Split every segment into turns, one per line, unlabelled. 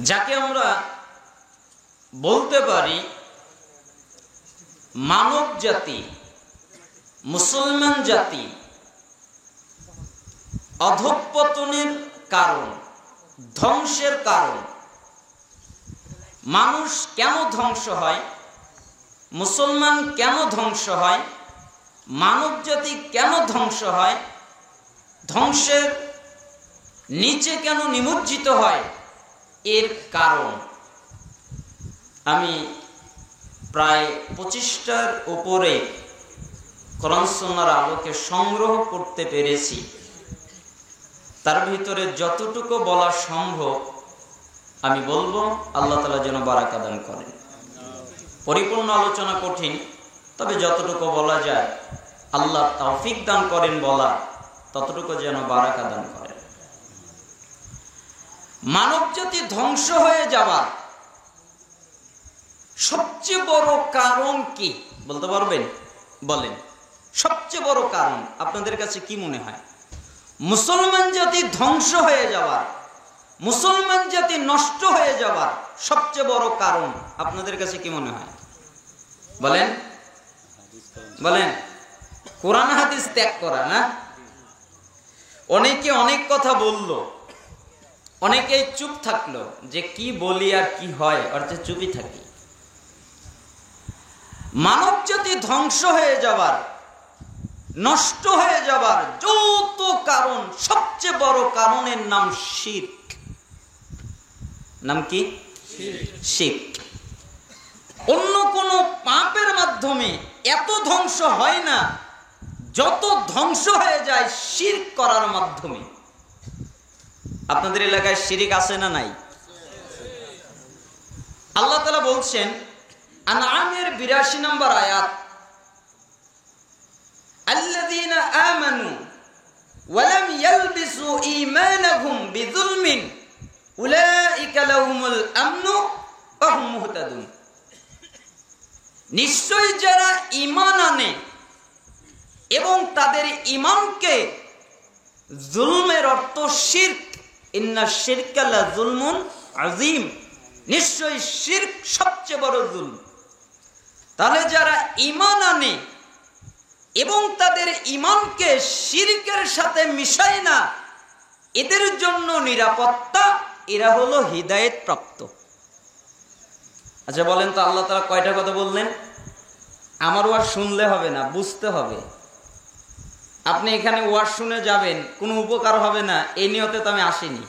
যাকে আমরা বলতে পারি মানব জাতি, মুসলমান জাতি অধঃপতনের কারণ, ধ্বংসের কারণ। মানুষ কেন ধ্বংস হয়, মুসলমান কেন ধ্বংস হয়, মানব জাতি কেন ধ্বংস হয়, ধ্বংসের নিচে কেন নিমজ্জিত হয়, এর কারণ আমি প্রায় 25টার উপরে কোরআন সুন্নাহর আলোকে সংগ্রহ করতে পেরেছি। তার ভিতরে যতটুকু বলা সম্ভব আমি বলবো। আল্লাহ তাআলা যেন বারাকা দান করেন। পরিপূর্ণ আলোচনা কঠিন, তবে যতটুকু বলা যায় আল্লাহ তৌফিক দান করেন বলা, ততটুকু যেন বারাকা দান করেন। মানব জাতি ধ্বংস হয়ে যাওয়ার সবচেয়ে বড় কারণ কি বলতে পারবেন? বলেন, সবচেয়ে বড় কারণ আপনাদের কাছে কি মনে হয়? মুসলমান জাতি ধ্বংস হয়ে যাওয়ার, মুসলমান জাতি নষ্ট হয়ে যাওয়ার সবচেয়ে বড় কারণ আপনাদের কাছে কি মনে হয়? বলেন বলেন। কোরআন হাদিস ত্যাগ করা না? অনেকে অনেক কথা বলল, অনেকে চুপ থাকলো, যে কি বলি আর কি হয়, অর্থাৎ চুপই থাকি। মানব জাতি ধ্বংস হয়ে যাবার, নষ্ট হয়ে যাবার যত কারণ, সবচেয়ে বড় কারণের নাম শিরক। নাম কি? শিরক। অন্য কোন পাপের মাধ্যমে এত ধ্বংস হয় না যত ধ্বংস হয়ে যায় শিরক করার মাধ্যমে। আপনাদের এলাকায় শিরক আছে না নাই? আল্লাহ তাআলা বলছেন আনআমের 82 নম্বর আয়াত, আল্লাযীনা আমানু ওয়া লাম ইয়ালবিসু ঈমানাহুম বিযুলমিন উলাইকা লাহুমুল আমনু ওয়া হুম মুহতাদুন। নিশ্চয়ই যারা ঈমান আনে এবং তাদের ঈমানকে, জুলমের অর্থ শিরক, ইন্না শিরকা লা যুলমুন আযীম, নিশ্চয়ই শিরক সবচেয়ে বড় জুলম। তাহলে যারা ঈমান আনে এবং তাদের ঈমানকে শিরকের সাথে মিশায় না, এদের জন্য নিরাপত্তা, এরা হলো হিদায়াত প্রাপ্ত। আচ্ছা বলেন তো, আল্লাহ তাআলা কয়টা কথা বললেন? আমার ওয়াজ শুনলে হবে না, বুঝতে হবে। আপনি এখানে ওয়াজ শুনে যাবেন, কোনো উপকার হবে না, এই নিয়তে তো আমি আসিনি।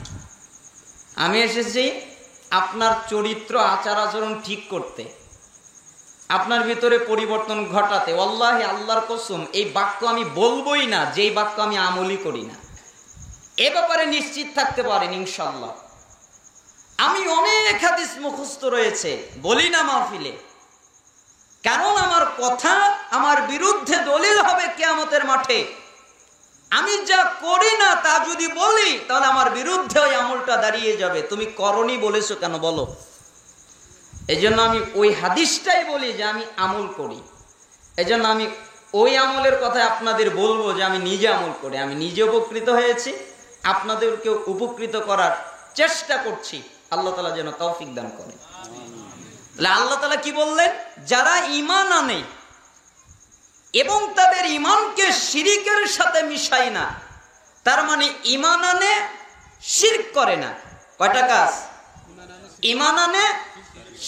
আমি এসেছি আপনার চরিত্র, আচার আচরণ ঠিক করতে, আপনার ভিতরে পরিবর্তন ঘটাতে। ওয়াল্লাহি, আল্লাহর কসম, এই বাক্য আমি বলবোই না যেই বাক্য আমি আমলই করি না। এ ব্যাপারে নিশ্চিত থাকতে পারেন ইনশাআল্লাহ। আমি অনেক হাদিস মুখস্থ রয়েছে, বলি না মাহফিলে, কারণ আমার কথা আমার বিরুদ্ধে দলিল হবে কিয়ামতের মাঠে। আমি যা করি না তা যদি বলি, তাহলে আমার বিরুদ্ধে ওই আমলটা দাঁড়িয়ে যাবে। তুমি করনি বলেছো কেন বলো? এই জন্য আমি ওই হাদিসটাই বলি যে আমি আমল করি। এই জন্য আমি ওই আমলের কথা আপনাদের বলবো যে আমি নিজে আমল করি। আমি নিজে উপকৃত হয়েছি, আপনাদেরকে উপকৃত করার চেষ্টা করছি। আল্লাহ তাআলা যেন তৌফিক দান করে। তাহলে আল্লাহ তাআলা কি বললেন? যারা ঈমান আনে এবং তাদের ঈমানকে শিরকের সাথে মিশায় না, তার মানে ঈমান আনে, শিরক করে না। কয়টা কাজ? ঈমান আনে,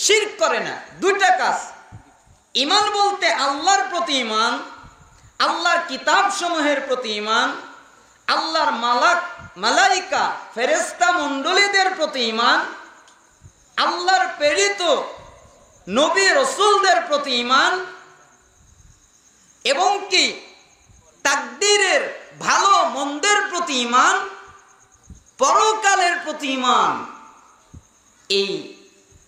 শিরক করে না, দুইটা কাজ। ঈমান বলতে আল্লাহর প্রতি ঈমান, আল্লাহর কিতাব সমূহের প্রতি ঈমান, আল্লাহর মালাইকা ফেরেশতা মণ্ডলীদের প্রতি ঈমান, আল্লাহর প্রেরিত নবী রাসূলদের প্রতি ঈমান, এবং কি তাকদীরের ভালো মন্দের প্রতি ঈমান, পরকালের প্রতি ঈমান। এই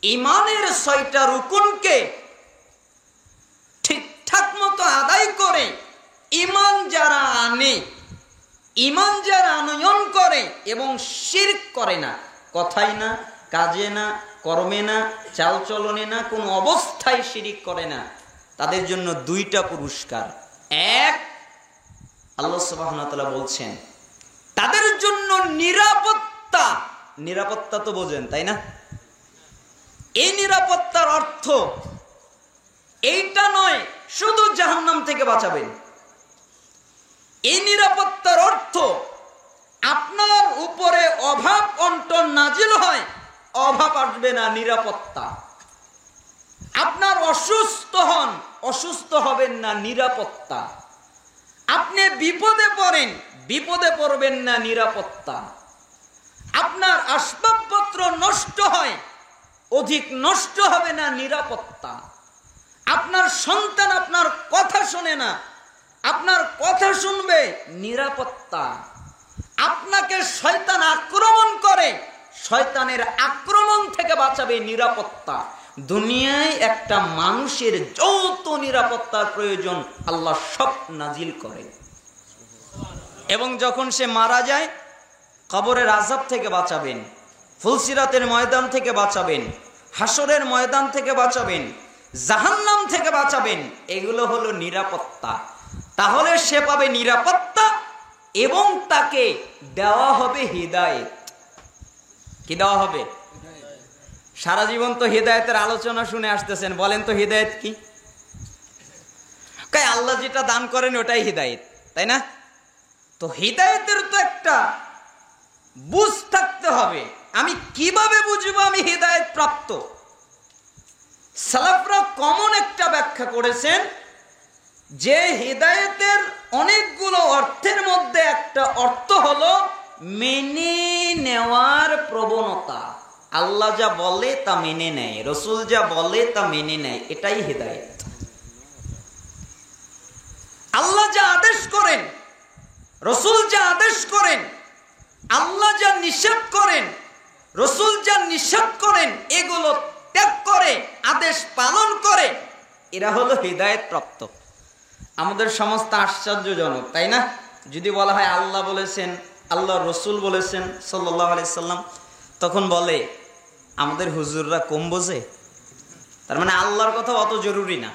ঈমানের 6টা রুকুনকে ঠিকঠাক মতো আদায় করে ঈমান যারা আনে, ঈমান যারা আনয়ন করে এবং শিরক করে না, কথাই না, কাজে না, কর্মে না, চালচলনে না, কোনো অবস্থায় শিরক করে না, তাদের জন্য 2টা পুরস্কার। এক, আল্লাহ সুবহানাহু ওয়া তাআলা বলছেন তাদের জন্য নিরাপত্তা। নিরাপত্তা তো বোঝেন তাই না? এই নিরাপত্তার অর্থ এইটা নয় শুধু জাহান্নাম থেকে বাঁচাবেন। এই নিরাপত্তার অর্থ আপনার উপরে অভাব অনটন নাজিল হয়, অভাব আসবে না, নিরাপত্তা। আপনার অসুস্থ হন, অসুস্থ হবেন না, নিরাপত্তা। আপনি বিপদে পড়েন, বিপদে পড়বেন না, নিরাপত্তা। আপনার আসবাবপত্র নষ্ট হয়, অধিক নষ্ট হবে না, নিরাপত্তা। আপনার সন্তান আপনার কথা শোনে না, আপনার কথা শুনবে, নিরাপত্তা। আপনাকে শয়তান আক্রমণ করে, শয়তানের আক্রমণ থেকে বাঁচাবে, নিরাপত্তা। দুনিয়ায় একটা মানুষের যত নিরাপত্তার প্রয়োজন আল্লাহ সব নাজিল করে। এবং যখন সে মারা যায়, কবরের আযাব থেকে বাঁচাবেন, ফুলসিরাতের ময়দান থেকে বাঁচাবেন, হাসরের ময়দান থেকে বাঁচাবেন, জাহান্নাম থেকে বাঁচাবেন। এগুলো হলো নিরাপত্তা। তাহলে সে পাবে নিরাপত্তা এবং তাকে দেওয়া হবে হিদায়েত। কি দেওয়া হবে? সারা জীবন তো হিদায়েতের আলোচনা শুনে আসতেছেন, বলেন তো হিদায়েত কি? আল্লাহ যেটা দান করেন ওটাই হিদায়েত, তাই না? তো হিদায়েতের তো একটা বুঝ থাকতে হবে। আমি কিভাবে বুঝবো আমি হিদায়েত প্রাপ্ত? সালাফরা কমন একটা ব্যাখ্যা করেছেন যে হিদায়েতের অনেকগুলো অর্থের মধ্যে একটা অর্থ হলো মেনে নেওয়ার প্রবণতা। আল্লাহ যা বলে তা মেনে নেয়, রসুল যা বলে তা মেনে নেয়, এটাই হিদায়েত। আল্লাহ যা আদেশ করেন, রসুল যা আদেশ করেন, আল্লাহ যা নিষেধ করেন, রসুল যা নিষেধ করেন, এগুলো ত্যাগ করে আদেশ পালন করে, এরা হলো হিদায়েত প্রাপ্ত। আমাদের সমাজটা আশ্চর্যজনক, তাই না? যদি বলা হয় আল্লাহ বলেছেন, আল্লাহ রসুল বলেছেন সাল্লাল্লাহু আলাইহি সাল্লাম, তখন বলে আমাদের হুজুররা কম বোঝে, তার মানে আল্লাহর কথা অত জরুরি না,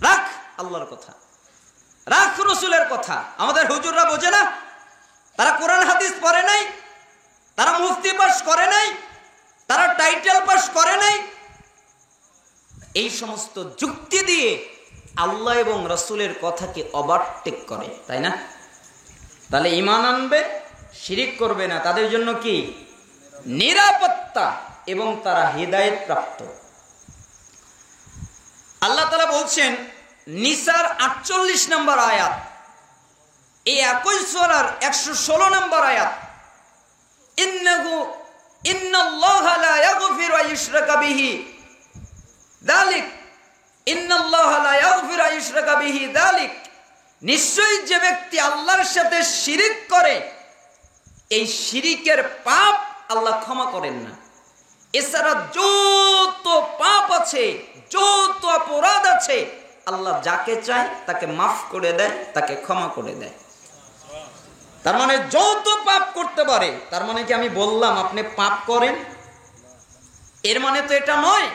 রাখ আল্লাহর কথা, রাখ রসুলের কথা। আমাদের হুজুররা বোঝে না, তারা কোরআন হাদিস পড়ে নাই, তারা মুফতি পাস করে নাই, তারা টাইটেল পাস করে নাই। এই সমস্ত যুক্তি দিয়ে আল্লাহ এবং রসুলের কথাকে ওভারটেক করে, তাই না? তাহলে ঈমান আনবে, শিরিক করবে না, তাদের জন্য কি নিরাপত্তা এবং তারা হিদায়েত প্রাপ্ত। আল্লাহ তাআলা বলছেন নিসার 48 নম্বর আয়াত, এই একই সূরার 116 নম্বর আয়াত, ইন্নাল্লাহা লা ইয়াগফিরু আন ইউশরাকা বিহি যালিক, ইন্নাল্লাহা লা ইয়াগফিরু আন ইউশরাকা বিহি যালিক, নিশ্চয়ই যে ব্যক্তি আল্লাহর সাথে শিরিক করে এই শিরিকের পাপ আল্লাহ ক্ষমা করেন না। এছাড়া যত পাপ আছে, যত অপরাধ আছে, আল্লাহ যাকে চায় তাকে মাফ করে দেয়, তাকে ক্ষমা করে দেয়। তার মানে যত পাপ করতে পারে, তার মানে কি আমি বললাম আপনি পাপ করেন, এর মানে তো এটা নয়।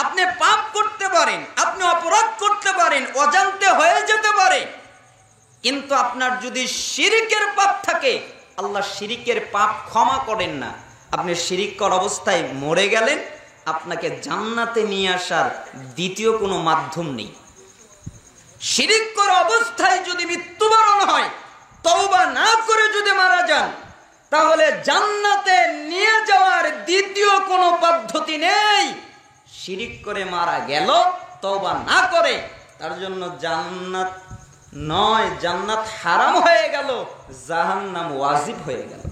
আপনি পাপ করতে পারেন, আপনি অপরাধ করতে পারেন, অজান্তে হয়ে যেতে পারে, কিন্তু আপনার যদি শিরিকের পাপ থাকে আল্লাহ শিরিকের পাপ ক্ষমা করেন না। আপনি শিরিক করার অবস্থায় মরে গেলেন, আপনাকে জান্নাতে নিয়ে আসার দ্বিতীয় কোনো মাধ্যম নেই। শিরিক করা অবস্থায় যদি মৃত্যুবরণ হয়, তওবা না করে যদি মারা যান, তাহলে জান্নাতে নিয়ে যাওয়ার দ্বিতীয় কোনো পদ্ধতি নেই। শিরিক করে মারা গেল, তওবা না করে, তার জন্য জান্নাত নয়, জান্নাত হারাম হয়ে গেল, জাহান্নাম ওয়াজিব হয়ে গেল।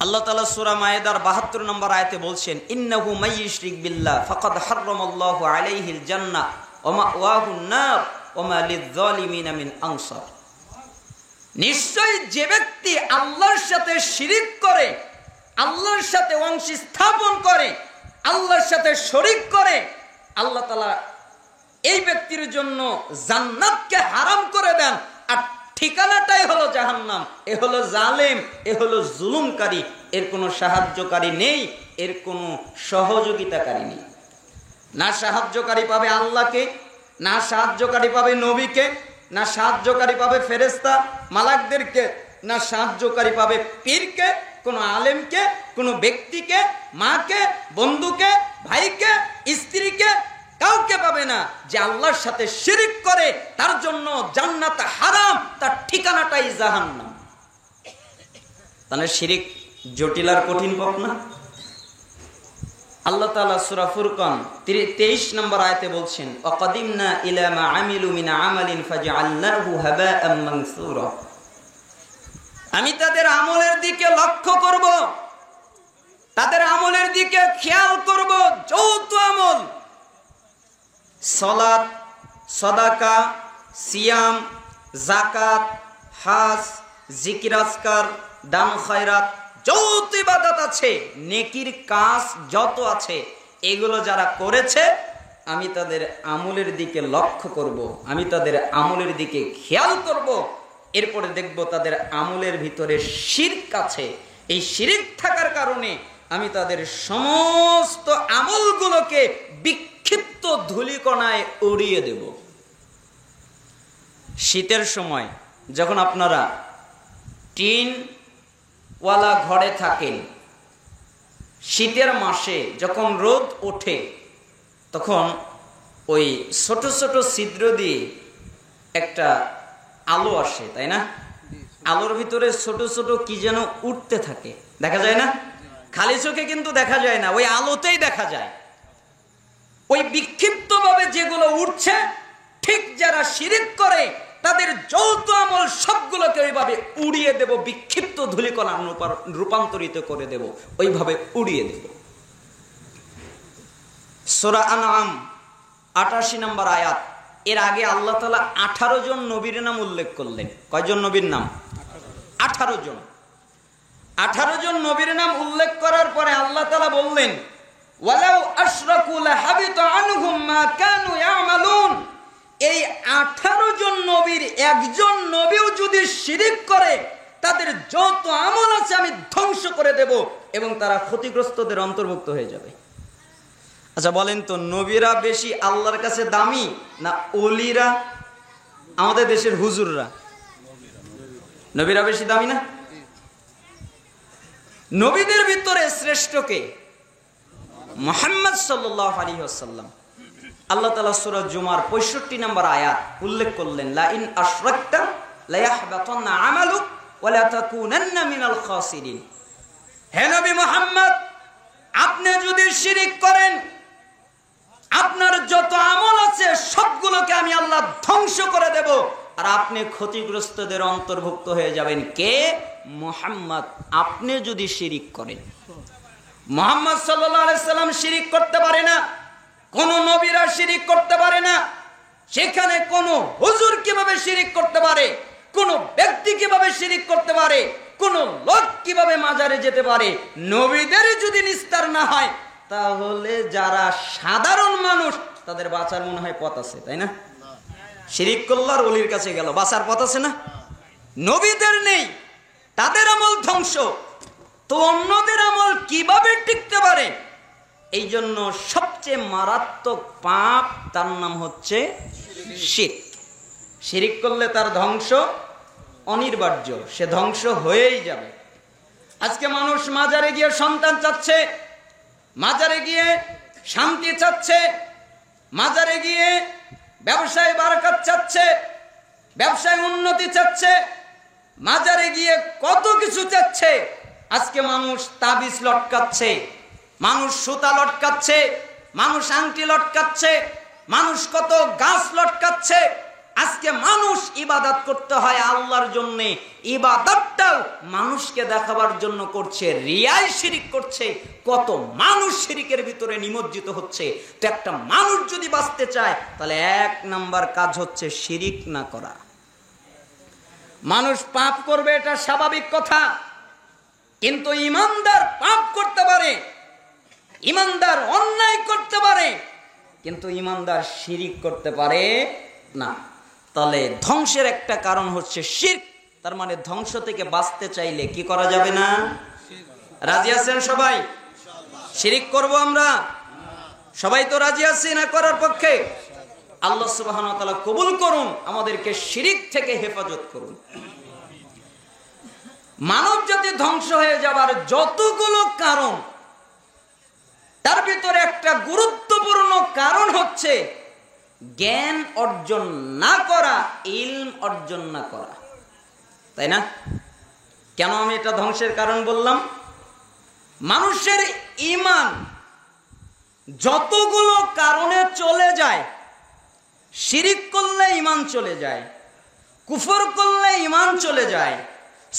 আল্লাহ তাআলা সূরা মায়েদার ৭২ নম্বর আয়াতে বলছেন, ইন্নাহু মাইয়ুশরিক বিল্লাহ ফাকাদ হারামাল্লাহু আলাইহিল জান্নাহ ওয়া মাওয়াহুন নার ওয়া মা লিয-যালিমিনা মিন আনসার। নিশ্চয়ই যে ব্যক্তি আল্লাহর সাথে শিরিক করে, আল্লাহর সাথে অংশ স্থাপন করে, আল্লাহর সাথে শরীক করে, আল্লাহ তাআলা এই ব্যক্তির জন্য জান্নাতকে হারাম করে দেন, আর ঠিকানাটাই হলো জাহান্নাম। এ হলো জালেম, এ হলো জুলুমকারী, এর কোনো সাহায্যকারী নেই, এর কোনো সহযোগিতাকারী নেই। না সাহায্যকারী পাবে আল্লাহকে, না সাহায্যকারী পাবে নবীকে, না সাহায্যকারী পাবে ফেরেশতা মালাকদেরকে, না সাহায্যকারী পাবে পীরকে, কোনো আলেমকে, কোনো ব্যক্তিকে, মাকে, বন্ধুকে, ভাইকে, স্ত্রীকে, কাউকে পাবে না যে আল্লাহর সাথে শিরিক করে তার জন্য জান্নাত হারাম, তার ঠিকানাটাই জাহান্নাম। তাহলে শিরিক জটিল আর কঠিন পাপ না? আল্লাহ তাআলা সূরা ফুরকান 23 নম্বর আয়াতে বলছেন, ওয়াকাদিমনা ইলা মা আমিলু মিন আমালিন ফাজআলনাহু হাবাআম মানসুরা। আমি তাদের আমলের দিকে লক্ষ্য করব, তাদের আমলের দিকে খেয়াল করব। যৌথ আমল, সালাত, সাদাকা, সিয়াম, যাকাত, হজ, জিকির আজকার, দান খয়রাত, যত ইবাদত আছে, নেকির কাজ যত আছে, এগুলো যারা করেছে আমি তাদের আমলের দিকে লক্ষ্য করব, আমি তাদের আমলের দিকে খেয়াল করব। এরপরে দেখব তাদের আমলের ভিতরে শিরক আছে। এই শিরক থাকার কারণে আমি তাদের সমস্ত আমলগুলোকে বিক্ষিপ্ত ধূলিকণায় উড়িয়ে দেব। শীতের সময় যখন আপনারা টিনওয়ালা ঘরে থাকেন, শীতের মাসে যখন রোদ ওঠে তখন ওই ছোট ছোট ছিদ্র দিয়ে একটা আলো আসে, তাই না? আলোর ভিতরে ছোট ছোট কি যেন উঠতে থাকে, দেখা যায় না? খালি চোখে কিন্তু দেখা যায় না, ওই আলোতেই দেখা যায়। ওই বিক্ষিপ্ত ভাবে যেগুলো উঠছে, ঠিক যারা শিরিক করে তাদের যৌথ আমল সবগুলোকে ওইভাবে উড়িয়ে দেব, বিক্ষিপ্ত ধূলিকণা রূপান্তরিত করে দেব, ওইভাবে উড়িয়ে দেব। সূরা আনআম ৮৮ নম্বর আয়াত। এর আগে আল্লাহ তাআলা 18 জন নবীর নাম উল্লেখ করলেন। কয়জন নবীর নাম? 18 জন। 18 জন নবীর নাম উল্লেখ করার পরে আল্লাহ তাআলা বললেন, ওয়ালাউ আশরাকু লাহাবিতা আনহুম মা কানু ইয়ামালুন। এই 18 জন নবীর একজন নবীও যদি শিরিক করে তাদের যত আমল আছে আমি ধ্বংস করে দেব এবং তারা ক্ষতিগ্রস্তদের অন্তর্ভুক্ত হয়ে যাবে। আচ্ছা বলেন তো, নবীরা বেশি আল্লাহর কাছে দামি না ওলিরা, আমাদের দেশের হুজুররা? নবীরা বেশি দামি না? নবীদের ভিতরে শ্রেষ্ঠ কে? মুহাম্মদ সাল্লাল্লাহু আলাইহি ওয়াসাল্লাম। আল্লাহ তাআলা সূরা জুমার 65 নম্বর আয়াত উল্লেখ করলেন, লা ইন আশরাকতা লা ইয়াহবাতান্না আমালুক ওয়া লা তাকুনান্না মিনাল খাসিরিন। হে নবী মুহাম্মদ, আপনি যদি শিরিক করেন আপনার যত আমল আছে সবগুলোকে আমি আল্লাহ ধ্বংস করে দেব আর আপনি ক্ষতিগ্রস্তদের অন্তর্ভুক্ত হয়ে যাবেন। কে? মুহাম্মদ। আপনি যদি শিরিক করেন, মুহাম্মদ সাল্লাল্লাহু আলাইহি সাল্লাম শিরিক করতে পারে না, কোন নবীরা শিরিক করতে পারে না। সেখানে কোন হুজুর কিভাবে শিরিক করতে পারে, কোন ব্যক্তি কিভাবে শিরিক করতে পারে, কোন লোক কিভাবে মাজারে যেতে পারে? নবীদের যদি নিস্তার না হয় তাহলে যারা সাধারণ মানুষ তাদের বাঁচার মনে হয় পথ আছে, তাই না? শিরিক করল আর ওলির কাছে গেল, বাঁচার পথ আছে না? নবীদের নেই, তাদের আমল ধ্বংস, তো অন্যদের আমল কিভাবে টিকতে পারে? এই জন্য সবচেয়ে মারাত্মক পাপ, তার নাম হচ্ছে শিরক। শিরিক করলে তার ধ্বংস অনিবার্য, সে ধ্বংস হয়েই যাবে। আজকে মানুষ মাজারে গিয়ে সন্তান চাচ্ছে, মাজারে গিয়ে শান্তি চাচ্ছে, মাজারে গিয়ে ব্যবসায় বারাকাত চাচ্ছে, ব্যবসায় উন্নতি চাচ্ছে, মাজারে গিয়ে কত কিছু চাচ্ছে। আজকে মানুষ তাবিজ লটকাচ্ছে, মানুষ সুতা লটকাচ্ছে, মানুষ আংটি লটকাচ্ছে, মানুষ কত গাছ লটকাচ্ছে। আজকে মানুষ ইবাদত করতে হয় আল্লাহর জন্য, ইবাদতটাও মানুষকে দেখাবার জন্য করছে, রিয়ায় শিরিক করছে। কত মানুষ শিরিকের ভিতরে নিমজ্জিত হচ্ছে। তো একটা মানুষ যদি বাঁচতে চায় তাহলে 1 নাম্বার কাজ হচ্ছে শিরিক না করা। মানুষ পাপ করবে এটা স্বাভাবিক কথা, কিন্তু ইমানদার পাপ করতে পারে, ইমানদার অন্যায় করতে পারে, কিন্তু ইমানদার শিরিক করতে পারে না। তাহলে ধ্বংসের একটা কারণ হচ্ছে শিরক। তার মানে ধ্বংস থেকে বাঁচতে চাইলে কি করা যাবে না? রাজি আছেন সবাই? শিরিক করব আমরা সবাই তো রাজি আছি না করার পক্ষে? আল্লাহ সুবহানাহু ওয়া তাআলা কবুল করুন, আমাদেরকে শিরিক থেকে হেফাজত করুন। মানব জাতি ধ্বংস হয়ে যাবার যতগুলো কারণ তার ভিতরে একটা গুরুত্বপূর্ণ কারণ হচ্ছে জ্ঞান অর্জন না করা, ইলম অর্জন না করা, তাই না? কেন আমি এটা ধ্বংসের কারণ বললাম? মানুষের ঈমান যতগুলো কারণে চলে যায়, শিরিক করলে ঈমান চলে যায়, কুফর করলে ঈমান চলে যায়,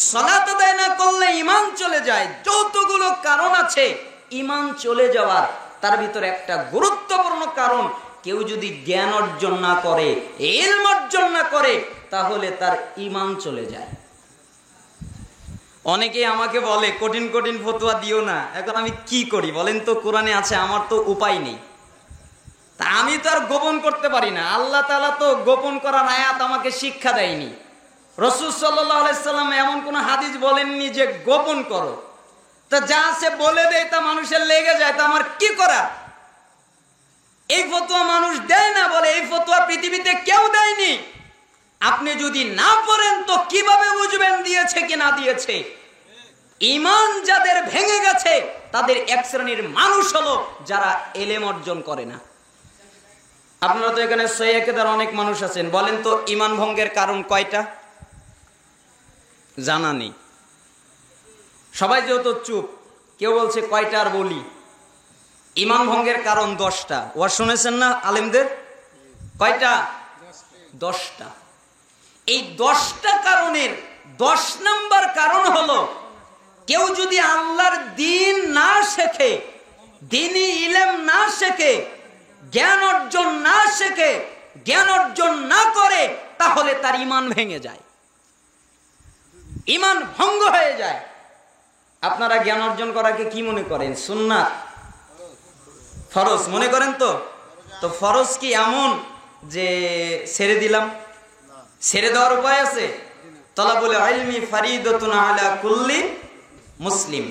সালাত আদায় না করলে ঈমান চলে যায়, যতগুলো কারণ আছে ঈমান চলে যাওয়ার, তার ভিতরে একটা গুরুত্বপূর্ণ কারণ, কেউ যদি জ্ঞান অর্জন না করে, ইলম অর্জন না করে, তাহলে তার ঈমান চলে যায়। অনেকে আমাকে বলে কঠিন কঠিন ফতোয়া দিও না। এখন আমি কি করি বলেন তো? কোরআনে আছে, আমার তো উপায় নেই, তা আমি তো আর গোপন করতে পারি না। আল্লাহ তাআলা তো গোপন করার আয়াত আমাকে শিক্ষা দেয়নি। রাসূল সাল্লাল্লাহু আলাইহি সাল্লাম এমন কোন হাদিস বলেননি যে গোপন করো। তা যা আছে বলে দেয়, তা মানুষের লেগে যায়, তা আমার কি করা? এই ফতোয়া মানুষ দেয় না, বলে এই ফতোয়া পৃথিবীতে কেউ দেয়নি। আপনি যদি না পড়েন তো কিভাবে বুঝবেন দিয়েছে কি না দিয়েছে? ঈমান যাদের ভেঙে গেছে তাদের এক শ্রেণীর মানুষ হলো যারা ইলম অর্জন করে না। আপনারা তো এখানে সহিহ-এ-কেদার অনেক মানুষ আছেন, বলেন তো ঈমান ভঙ্গের কারণ কয়টা? জানা নেই। সবাই যেহেতু চুপ, কেউ বলছে কয়টা আর বলি। ঈমান ভঙ্গের কারণ 10টা। ওয়াজ শুনেছেন না আলেমদের? কয়টা? 10টা। এই 10টা কারণের 10 নম্বর কারণ হলো, কেউ যদি আল্লাহর দ্বীন না শেখে, দ্বীনি ইলম না শেখে, জ্ঞান অর্জন না শেখে, জ্ঞান অর্জন না করে, তাহলে তার ঈমান ভেঙে যায়, ঈমান ভঙ্গ হয়ে যায়। আপনারা জ্ঞান অর্জন করাকে কি মনে করেন? সুন্নাত, ফরজ মনে করেন তো? তো ফরজ কি এমন যে ছেড়ে দিলাম? ছেড়ে দেওয়ার উপায় আছে? তলাবুল ইলমি ফারিদাতুন আলা কুল্লি মুসলিম।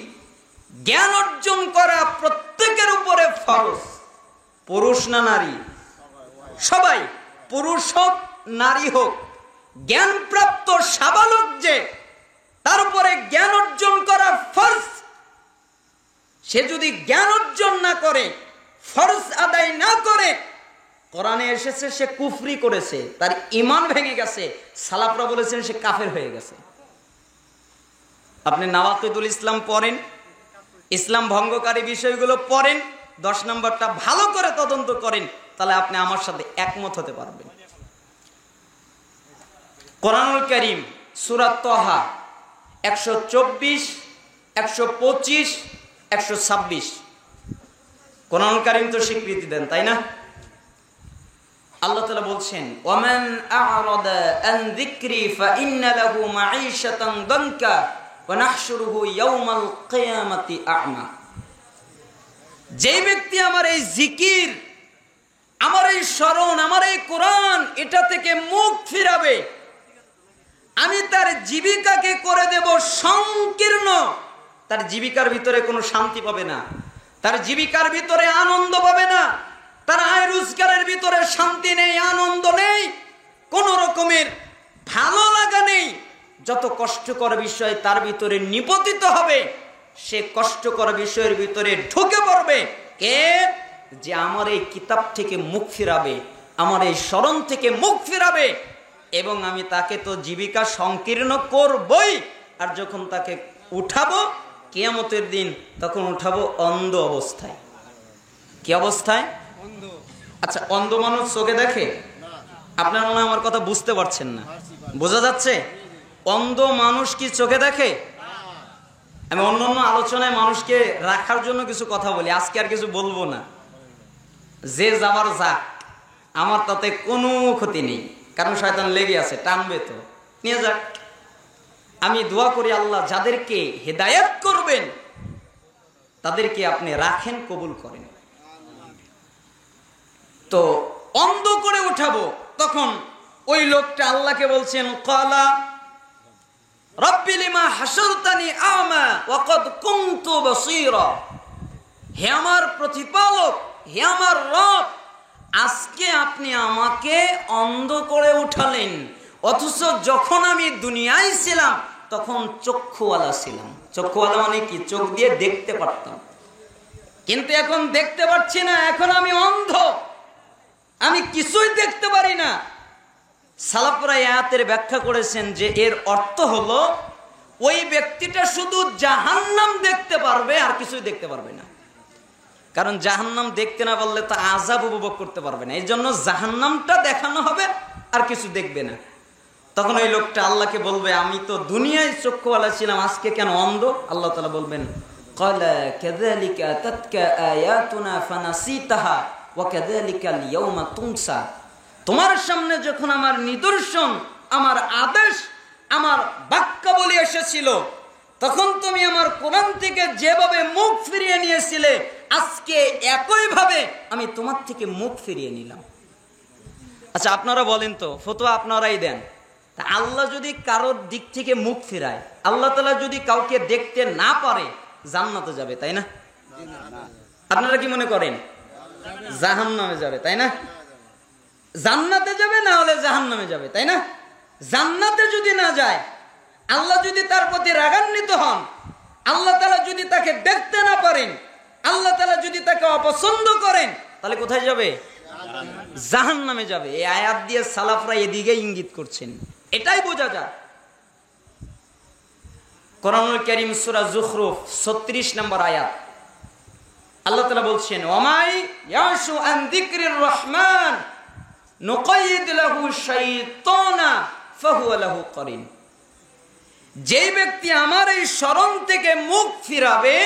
জ্ঞান অর্জন করা প্রত্যেকের উপরে ফরজ। পুরুষ না নারী? সবাই, পুরুষ হোক নারী হোক, জ্ঞানপ্রাপ্ত সাবালক যে, তার উপরে জ্ঞান অর্জন করা ফরজ। সে যদি জ্ঞান অর্জন না করে, ফরজ আদায় না করে, কোরআনে এসেছে সে কুফরি করেছে, তার ঈমান ভেঙে গেছে, সালাফরা বলেছেন সে কাফের হয়ে গেছে। আপনি নাওয়াকিদুল ইসলাম পড়েন, ইসলাম ভঙ্গকারী বিষয়গুলো পড়েন, 10 নম্বরটা ভালো করে তদন্ত করেন, তাহলে আপনি আমার সাথে একমত হতে পারবেন। কোরআনুল কারীম সূরা তাহা 124, 125, 126। কোরআনুল কারীম তো স্বীকৃতি দেন, তাই না? আল্লাহ তাআলা বলছেন, ওয়ামান আ'রাদা আন যিকরি ফাইন্না লাহু মাঈশাতান দানকা ওয়া নাহশুরুহু ইয়াওমাল কিয়ামাতি আ'মা। যে ব্যক্তি আমার এই জিকির, আমার এই স্মরণ, আমার এই কোরআন, এটা থেকে মুখ ফিরাবে, আমি তার জীবিকাকে করে দেব সংকীর্ণ। তার জীবিকার ভিতরে কোনো শান্তি পাবে না, তার জীবিকার ভিতরে আনন্দ পাবে না, তার আয় রোজগারের ভিতরে শান্তি নেই, আনন্দ নেই, কোন রকমের ভালো লাগা নেই। যত কষ্টকর বিষয় তার ভিতরে নিপতিত হবে, সে কষ্টকর বিষয়ের ভিতরে ঢুকে পড়বে। কে? যে আমার এই কিতাব থেকে মুখ ফিরাবে, আমার এই স্মরণ থেকে মুখ ফিরাবে, এবং আমি তাকে তো জীবিকা সংকীর্ণ করবই। আর যখন তাকে উঠাবো কিয়ামতের দিন, তখন উঠাবো অন্ধ অবস্থায়। কি অবস্থায়? আচ্ছা, অন্ধ মানুষ চোখে দেখে? আপনার মনে হয় আমার কথা বুঝতে পারছেন না। বোঝা যাচ্ছে? অন্ধ মানুষ কি চোখে দেখে? আমি অন্যান্য আলোচনায় মানুষকে রাখার জন্য কিছু কথা বলি, আজকে আর কিছু বলবো না। যে যাবার যাক, আমার তাতে কোনো ক্ষতি নেই, কারণ শয়তান লেগে আছে, টানবে তো, নিয়ে যাক। আমি দোয়া করি আল্লাহ যাদেরকে হেদায়েত করবেন তাদেরকে আপনি রাখেন, কবুল করেন। তো অন্ধ করে উঠাবো, তখন ওই লোকটা আল্লাহকে বলছেন, ক্বালা রাব্বি লিমা হাশারতানি আ'মা ওয়া ক্বাদ কুনতু বাসীরা। হে আমার প্রতিপালক, হে আমার রব, আজকে আপনি আমাকে অন্ধ করে উঠালেন, অথচ যখন আমি দুনিয়ায় ছিলাম তখন চক্ষুওয়ালা ছিলাম। চক্ষুওয়ালা মানে কি? চোখ দিয়ে দেখতে পারতাম। কিন্তু এখন দেখতে পাচ্ছি না, এখন আমি অন্ধ, আমি কিছুই দেখতে পারি না। সালাফরা আয়াতের ব্যাখ্যা করেছেন যে এর অর্থ হলো ওই ব্যক্তিটা শুধু জাহান্নাম দেখতে পারবে, আর কিছুই দেখতে পারবে না। কারণ জাহান্নাম দেখতে না পারলে তো আযাব উপভোগ করতে পারবে না, এই জন্য জাহান্নামটা দেখানো হবে, আর কিছু দেখবে না। তখন ওই লোকটা আল্লাহকে বলবে, আমি তো দুনিয়ায় চক্ষুওয়ালা ছিলাম, আজকে কেন অন্ধ? আল্লাহ তাআলা বলবেন, ক্বালা কাযালিকা আতাতকা আয়াতুনা ফানাসিতাহা ওয়া কাযালিকাল ইয়াওমা তুনসা। তোমার সামনে যখন আমার নিদর্শন, আমার আদেশ, আমার বাক্যাবলী এসেছিল, তখন তুমি আমার কোরআন থেকে যেভাবে মুখ ফিরিয়ে নিয়েছিলে, আজকে একইভাবে আমি তোমার থেকে মুখ ফিরিয়ে নিলাম। আচ্ছা আপনারা বলেন তো, ফতোয়া আপনারাই দেন, তা আল্লাহ যদি কারোর দিক থেকে মুখ ফিরায়, আল্লাহ তাআলা যদি কাউকে দেখতে না পারে, জান্নাতে যাবে, তাই না? আপনারা কি মনে করেন? জাহান্নামে যাবে, তাই না? জান্নাতে যাবে, না হলে জাহান্নামে যাবে, তাই না? জান্নাতে যদি না যায়, আল্লাহ যদি তার প্রতি রাগান্বিত হন, আল্লাহ তাআলা যদি তাকে দেখতে না পারেন, আল্লাহ তাআলা যদি তাকে অপছন্দ করেন, তাহলে কোথায় যাবে? জাহান্নামে যাবে। এই আয়াত দিয়ে সালাফরা এদিকে ইঙ্গিত করছেন, এটাই বোঝা যায়। কোরআনুল কারীম সূরা যুখরুফ 36 নম্বর আয়াত, আল্লাহ তাআলা বলছেন, ওয়ামাই ইয়াশু আন যিকরির রহমান নুকাইয়িদ লাহু শাইতানা ফাহুয়া লাহু করিন। যে ব্যক্তি আমার এই স্মরণ থেকে মুখ ফিরাবে,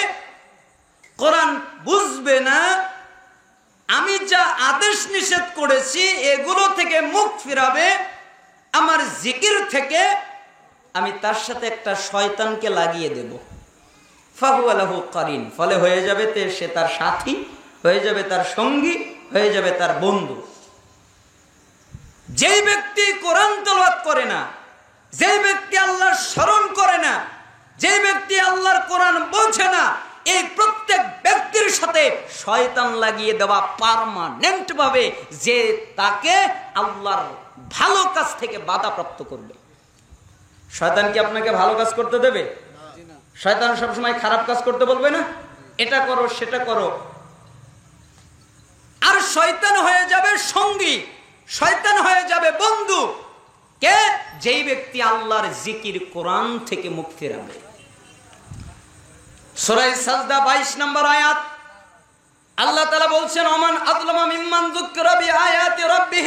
কোরআন বুঝবে না, আমি যা আদেশ নিষেধ করেছি এগুলো থেকে মুখ ফিরাবে, আমার জিকির থেকে, আমি তার সাথে একটা শয়তানকে লাগিয়ে দেব। ফাহুয়া লাহু করিন, ফলে হয়ে যাবে সে তার সাথী, হয়ে যাবে তার সঙ্গী, হয়ে যাবে তার বন্ধু। যেই ব্যক্তি কোরআন তেলাওয়াত করে না, যে ব্যক্তি আল্লাহর স্মরণ করে না, যে ব্যক্তি আল্লাহর কোরআন বোঝে না, এই প্রত্যেক ব্যক্তির সাথে শয়তান লাগিয়ে দেওয়া পার্মানেন্ট ভাবে, যে তাকে আল্লাহর ভালো কাজ থেকে বাধাপ্রাপ্ত করবে। শয়তান কি আপনাকে ভালো কাজ করতে দেবে? শয়তান সবসময় খারাপ কাজ করতে বলবে না, এটা করো সেটা করো। আর শয়তান হয়ে যাবে সঙ্গী, শয়তান হয়ে যাবে বন্ধু কে? যেই ব্যক্তি আল্লাহর জিকির কোরআন থেকে মুখ ফিরাবে। সূরা সাজদা 22 নম্বর আয়াত, আল্লাহ তাআলা বলছেন, ওমান আযলামা মিম্মান যুকিরা বিআয়াতি রাব্বিহ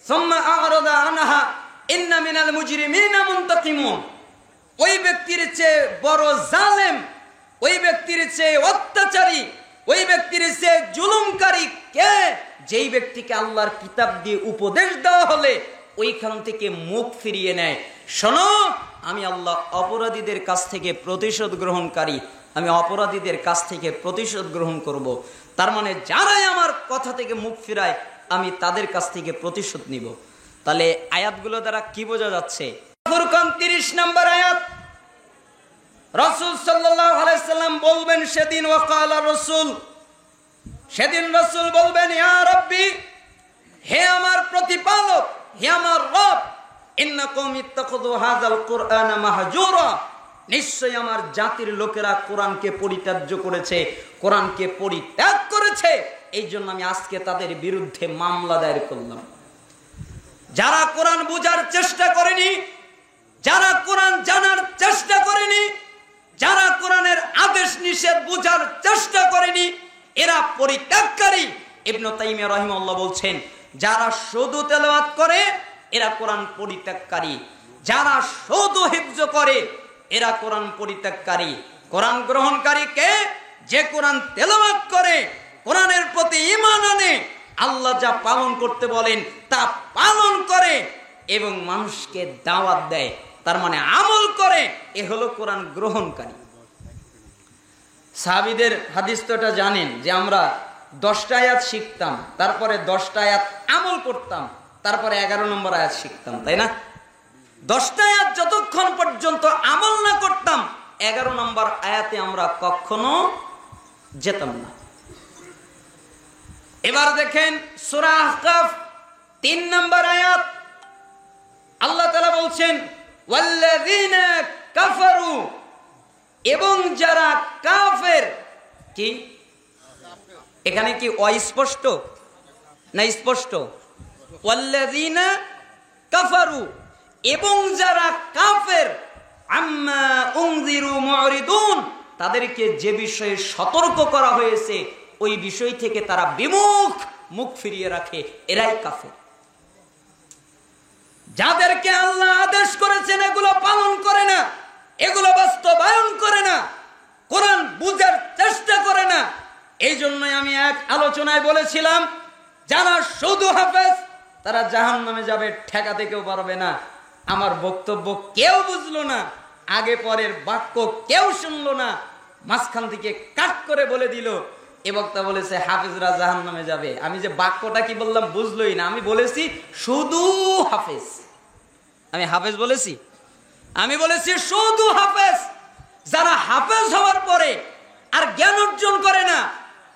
সুম্মা আ'রাদা আনহা ইন্না মিনাল মুজরিমিনা মুনতাকিমুন। ওই ব্যক্তির চেয়ে বড় জালেম, ওই ব্যক্তির চেয়ে অত্যাচারী, ওই ব্যক্তির চেয়ে জুলুমকারী কে? যেই ব্যক্তিকে আল্লাহর কিতাব দিয়ে উপদেশ দেওয়া হলে ওইখান থেকে মুখ ফিরিয়ে নেয়। শোনো, আমি আল্লাহ অপরাধীদের কাছ থেকে প্রতিশোধ গ্রহণকারী, আমি অপরাধীদের কাছ থেকে প্রতিশোধ গ্রহণ করব। তার মানে যারাই আমার কথা থেকে মুখ ফিরায়, আমি তাদের কাছ থেকে প্রতিশোধ নিব। তাহলে আয়াতগুলো দ্বারা কি বোঝা যাচ্ছে? ফুরকান 30 নম্বর আয়াত, রাসূল সাল্লাল্লাহু আলাইহি সাল্লাম বলবেন সেদিন, ওয়াকালা রাসূল, সেদিন রাসূল বলবেন, ইয়া রাব্বি, হে আমার প্রতিপালক, হে আমার রব, ইন্না কওমি ইত্তাখাযু হাযাল কুরআনা মাহজুরা, নিশ্চয়ই আমার জাতির লোকেরা কোরআনকে পরিত্যাজ্য করেছে, কোরআনকে পরিত্যাগ করেছে, এই জন্য আমি আজকে তাদের বিরুদ্ধে মামলা দায়ের করলাম। যারা কোরআন বোঝার চেষ্টা করেনি, যারা কোরআন জানার চেষ্টা করেনি, যারা কোরআনের আদেশ নিষেধ বোঝার চেষ্টা করেনি, এরা পরিত্যাগকারী। ইবনে তাইমিয়া রাহিমাহুল্লাহ বলছেন, যারা শুধু তেলাওয়াত করে এরা কোরআন পরিত্যাগকারী, যারা শুধু হিফজ করে এরা কোরআন পরিত্যাগকারী। কোরআন গ্রহণকারী কে? যে কোরআন তেলাওয়াত করে, কোরআনের প্রতি ঈমান আনে, আল্লাহ যা পালন করতে বলেন তা পালন করে এবং মানুষকে দাওয়াত দেয়, তার মানে আমল করে, এ হলো কোরআন গ্রহণকারী। সাহাবীদের হাদিস তো এটা জানেন যে আমরা 10টা আয়াত শিখতাম, তারপরে 10টা আয়াত আমল করতাম, তারপরে 11 নম্বর আয়াত শিখতাম, তাই না? 10টা আয়াত যতক্ষণ পর্যন্ত আমল না করতাম, 11 নম্বর আয়াতে আমরা কখনো যেতাম না। এবার দেখেন সূরা আহকাফ 3 নম্বর আয়াত, আল্লাহ তাআলা বলছেন, ওয়াল্লাযীনা কাফারু, এবং যারা কাফের, কি এখানে কি অস্পষ্ট না স্পষ্ট? ওয়াল্লাযীনা কাফারু, এবং যারা কাফের, আম্মা উনযিরু মুরিদুন, তাদেরকে যে বিষয়ে সতর্ক করা হয়েছে ওই বিষয় থেকে তারা মুখ ফিরিয়ে রাখে, এরাই কাফের। যাদেরকে আল্লাহ আদেশ করেছেন এগুলো পালন করে না, এগুলো বাস্তবায়ন করে না, কোরআন বুঝার চেষ্টা করে না, এই জন্যই আমি এক আলোচনায় বলেছিলাম যারা শুধু হাফেজ তারা জাহান্নামে যাবে, ঠেকাতে কেউ পারবে না। আমার বক্তব্য কেউ বুঝলো না, আগে পরের বাক্য কেউ শুনলো না, মাঝখান থেকে কাট করে বলে দিল এ বক্তা বলেছে হাফেজরা জাহান্নামে যাবে। আমি যে বাক্যটা কি বললাম বুঝলোই না। আমি বলেছি শুধু হাফেজ, আমি হাফেজ বলেছি, আমি বলেছি শুধু হাফেজ। যারা হাফেজ হওয়ার পরে আর জ্ঞান অর্জন করে না,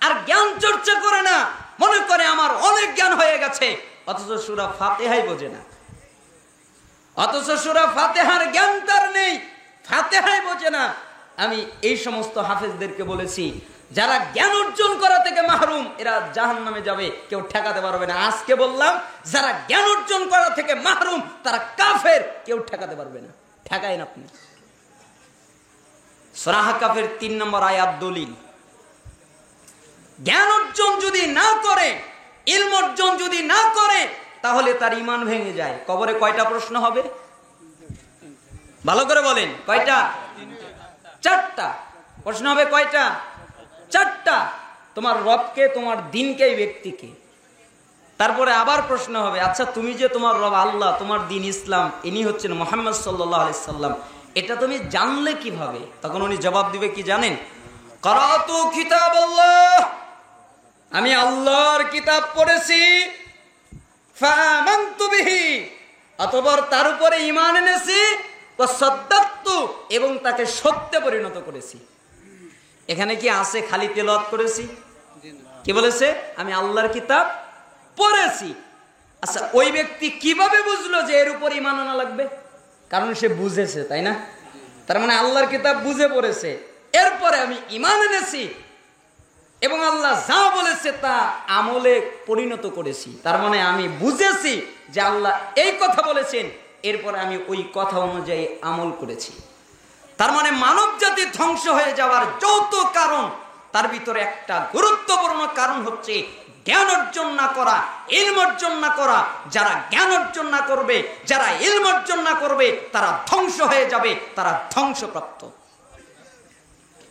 আর জ্ঞান চর্চা করে না, মনে করে আমার অনেক জ্ঞান হয়ে গেছে, অথচ সূরা ফাতিহাই বোঝে না, অথচ সূরা ফাতিহার জ্ঞান তার নেই, ফাতিহাই বোঝে না। আমি এই সমস্ত হাফেজদেরকে বলেছি যারা জ্ঞান অর্জন করা থেকে মাহরুম এরা জাহান্নামে যাবে, কেউ ঠেকাতে পারবে না। আজকে বললাম যারা জ্ঞান অর্জন করা থেকে মাহরুম তারা কাফের, কেউ ঠেকাতে পারবে না। ঠেকায়েন আপনি। সূরা আহকাফের 3 নম্বর আয়াত দলিল। জ্ঞান অর্জন যদি না করে, ইলম অর্জন যদি না করে, তাহলে তার ঈমান ভেঙে যায়। কবরে কয়টা প্রশ্ন হবে? ভালো করে বলেন, কয়টা? 4টা প্রশ্ন হবে। কয়টা? 4টা। তোমার রবকে, তোমার দিনকে, এই ব্যক্তিকে। তারপরে আবার প্রশ্ন হবে, আচ্ছা তুমি যে তোমার রব আল্লাহ, তোমার দিন ইসলাম, ইনি হচ্ছেন মুহাম্মদ সাল্লাল্লাহু আলাইহি সাল্লাম, এটা তুমি জানলে কিভাবে? তখন উনি জবাব দিবে কি জানেন? কারাতু কিতাবাল্লাহ, আমি আল্লাহর কিতাব পড়েছি, ফাআমানতু বিহি, অতঃপর তার উপরে ঈমান এনেছি, ওয়া সাদ্দাকতু, এবং তাকে সত্যে পরিণত করেছি। এখানে কি আছে খালি তেলাওয়াত করেছি? কি বলেছে? আমি আল্লাহর কিতাব পড়েছি। আচ্ছা ওই ব্যক্তি কিভাবে বুঝলো যে এর উপর ঈমান আনা লাগবে? কারণ সে বুঝেছে, তাই না? তার মানে আল্লাহর কিতাব বুঝে পড়েছে, এরপরে আমি ঈমান এনেছি এবং আল্লাহ যা বলেছে তা আমলে পরিণত করেছি। তার মানে আমি বুঝেছি যে আল্লাহ এই কথা বলেছেন, এরপরে আমি ওই কথা অনুযায়ী আমল করেছি। তার মানে মানব জাতি ধ্বংস হয়ে যাওয়ার যৌথ কারণ, তার ভিতরে একটা গুরুত্বপূর্ণ কারণ হচ্ছে জ্ঞান অর্জন না করা, ইলম অর্জন না করা। যারা জ্ঞান অর্জন না করবে, যারা ইলম অর্জন না করবে, তারা ধ্বংস হয়ে যাবে, তারা ধ্বংসপ্রাপ্ত।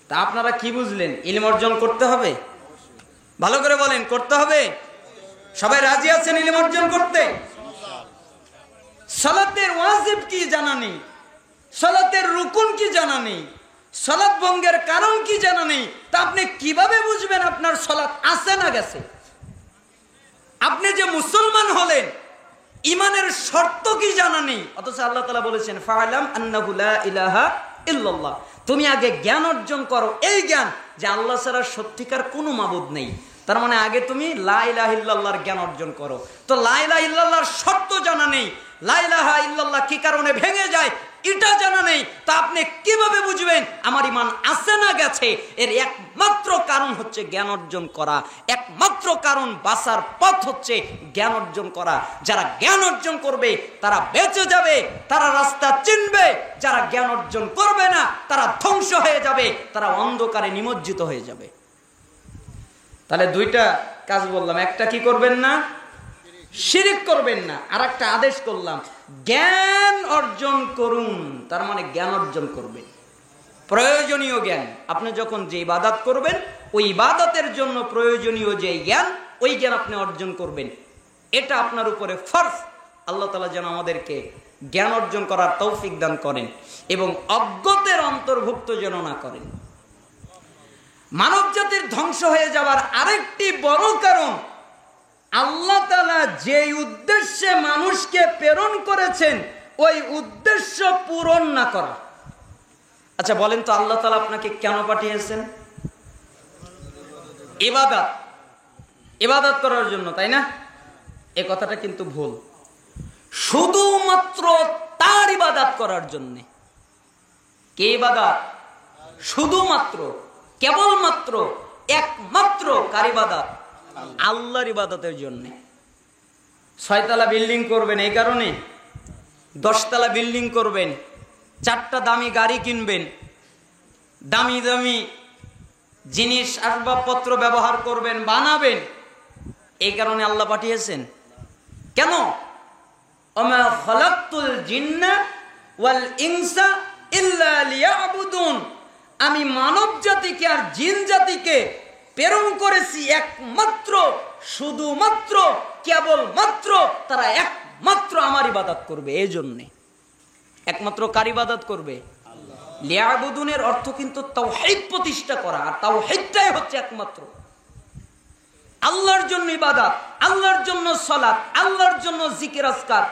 তা আপনারা কি বুঝলেন? ইলম অর্জন করতে হবে? ভালো করে বলেন, করতে হবে? সবাই রাজি আছেন ইলম অর্জন করতে? সালাতের ওয়াজিব কি জানা নেই, সালাতের রুকুন কি জানা নেই, সালাত ভঙ্গের কারণ কি জানা নেই, তা আপনি কিভাবে বুঝবেন আপনার সালাত আছে না গেছে? আপনি যে মুসলমান হলেন, ঈমানের শর্ত কি জানা নেই, অথচ আল্লাহ তাআলা বলেছেন ফাআলাম আন্নাহু লা ইলাহা ইল্লাল্লাহ। তুমি আগে জ্ঞান অর্জন করো, এই জ্ঞান যে আল্লাহ ছাড়া সত্যিকার কোনো মাবুদ নেই। তার মানে আগে তুমি লা ইলাহা ইল্লাল্লাহর জ্ঞান অর্জন করো। তো লা ইলাহা ইল্লাল্লাহর শর্ত জানা নেই, লা ইলাহা ইল্লাল্লাহ কি কারণে ভেঙে যায় এটা জানা নেই, তা আপনি কিভাবে বুঝবেন আমার ঈমান আছে না গেছে? এর একমাত্র কারণ হচ্ছে জ্ঞান অর্জন করা, একমাত্র কারণ বাঁচার পথ হচ্ছে জ্ঞান অর্জন করা। যারা জ্ঞান অর্জন করবে তারা বেঁচে যাবে, তারা রাস্তা চিনবে। যারা জ্ঞান অর্জন করবে না তারা ধ্বংস হয়ে যাবে, তারা অন্ধকারে নিমজ্জিত হয়ে যাবে। তাহলে 2টা কাজ বললাম, একটা কি করবেন না? শিরিক করবেন না। আর একটা আদেশ করলাম, জ্ঞান অর্জন করুন। তার মানে জ্ঞান অর্জন করবেন, প্রয়োজনীয় জ্ঞান। আপনি যখন যে ইবাদত করবেন, ওই ইবাদতের জন্য প্রয়োজনীয় যে জ্ঞান, ওই জ্ঞান আপনি অর্জন করবেন। এটা আপনার উপরে ফরজ। আল্লাহ তাআলা যেন আমাদেরকে জ্ঞান অর্জন করার তৌফিক দান করেন এবং অজ্ঞদের অন্তর্ভুক্ত যেন না করেন। মানব জাতির ধ্বংস হয়ে যাওয়ার আরেকটি বড় কারণ, আল্লাহ তাআলা যে উদ্দেশ্যে মানুষকে প্রেরণ করেছেন ওই উদ্দেশ্য পূরণ না করা। আচ্ছা বলেন তো, আল্লাহ তাআলা আপনাকে কেন পাঠিয়েছেন? ইবাদত করার জন্য, তাই না? এই কথাটা কিন্তু ভুল। শুধুমাত্র তার ইবাদত করার জন্য। কে ইবাদত? শুধুমাত্র, কেবলমাত্র, একমাত্র কার ইবাদত? আল্লাহর ইবাদতের জন্য। 6 তলা বিল্ডিং করবেন এই কারণে, 10 তলা বিল্ডিং করবেন, 4টা দামি গাড়ি কিনবেন, দামি দামি জিনিস আসবাবপত্র ব্যবহার করবেন, বানাবেন, এই কারণে আল্লাহ পাঠিয়েছেন? কেন? ওমা খালাকতুল জিন্না ওয়াল ইনসা ইল্লা লিয়াবুদুন, আমি মানব জাতিকে আর জিন জাতিকে প্রেরণ করেছি একমাত্র, শুধুমাত্র, কেবলমাত্র তারা একমাত্র আমার ইবাদত করবে। এই জন্যে একমাত্র কার ইবাদত করবে? লিয়াবুদুনের অর্থ কিন্তু তাওহীদ প্রতিষ্ঠা করা, আর তাওহীদটাই হচ্ছে একমাত্র আল্লাহর জন্য ইবাদত, আল্লাহর জন্য সালাত, আল্লাহর জন্য জিকির আজকার,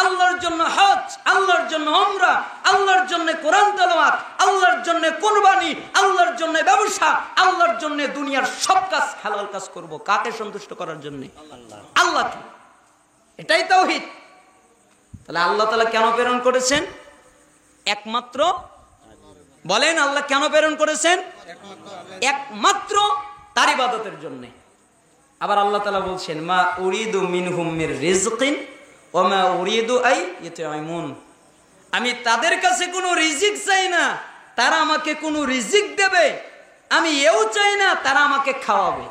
আল্লাহর জন্য হজ, আল্লাহর জন্য উমরা, আল্লাহর জন্য কোরআন তেলাওয়াত, আল্লাহর জন্য কুরবানি, আল্লাহর জন্য ব্যবসা, আল্লাহর জন্য দুনিয়ার সব কাজ, হালাল কাজ করব। কাকে সন্তুষ্ট করার জন্য? আল্লাহকে। এটাই তাওহীদ। তাহলে আল্লাহ তাআলা কেন প্রেরণ করেছেন? একমাত্র, বলেন আল্লাহ কেন প্রেরণ করেছেন? একমাত্র তার ইবাদতের জন্য। আবার আল্লাহ তাআলা বলছেন, মা উরিদু মিনহুম মির রিজকিন ওয়া মা উরিদু আই ইউতঈমুন, আমি তাদের কাছে কোনো রিজিক চাই না তারা আমাকে কোনো রিজিক দেবে, আমি এও চাই না তারা আমাকে খাওয়াবে।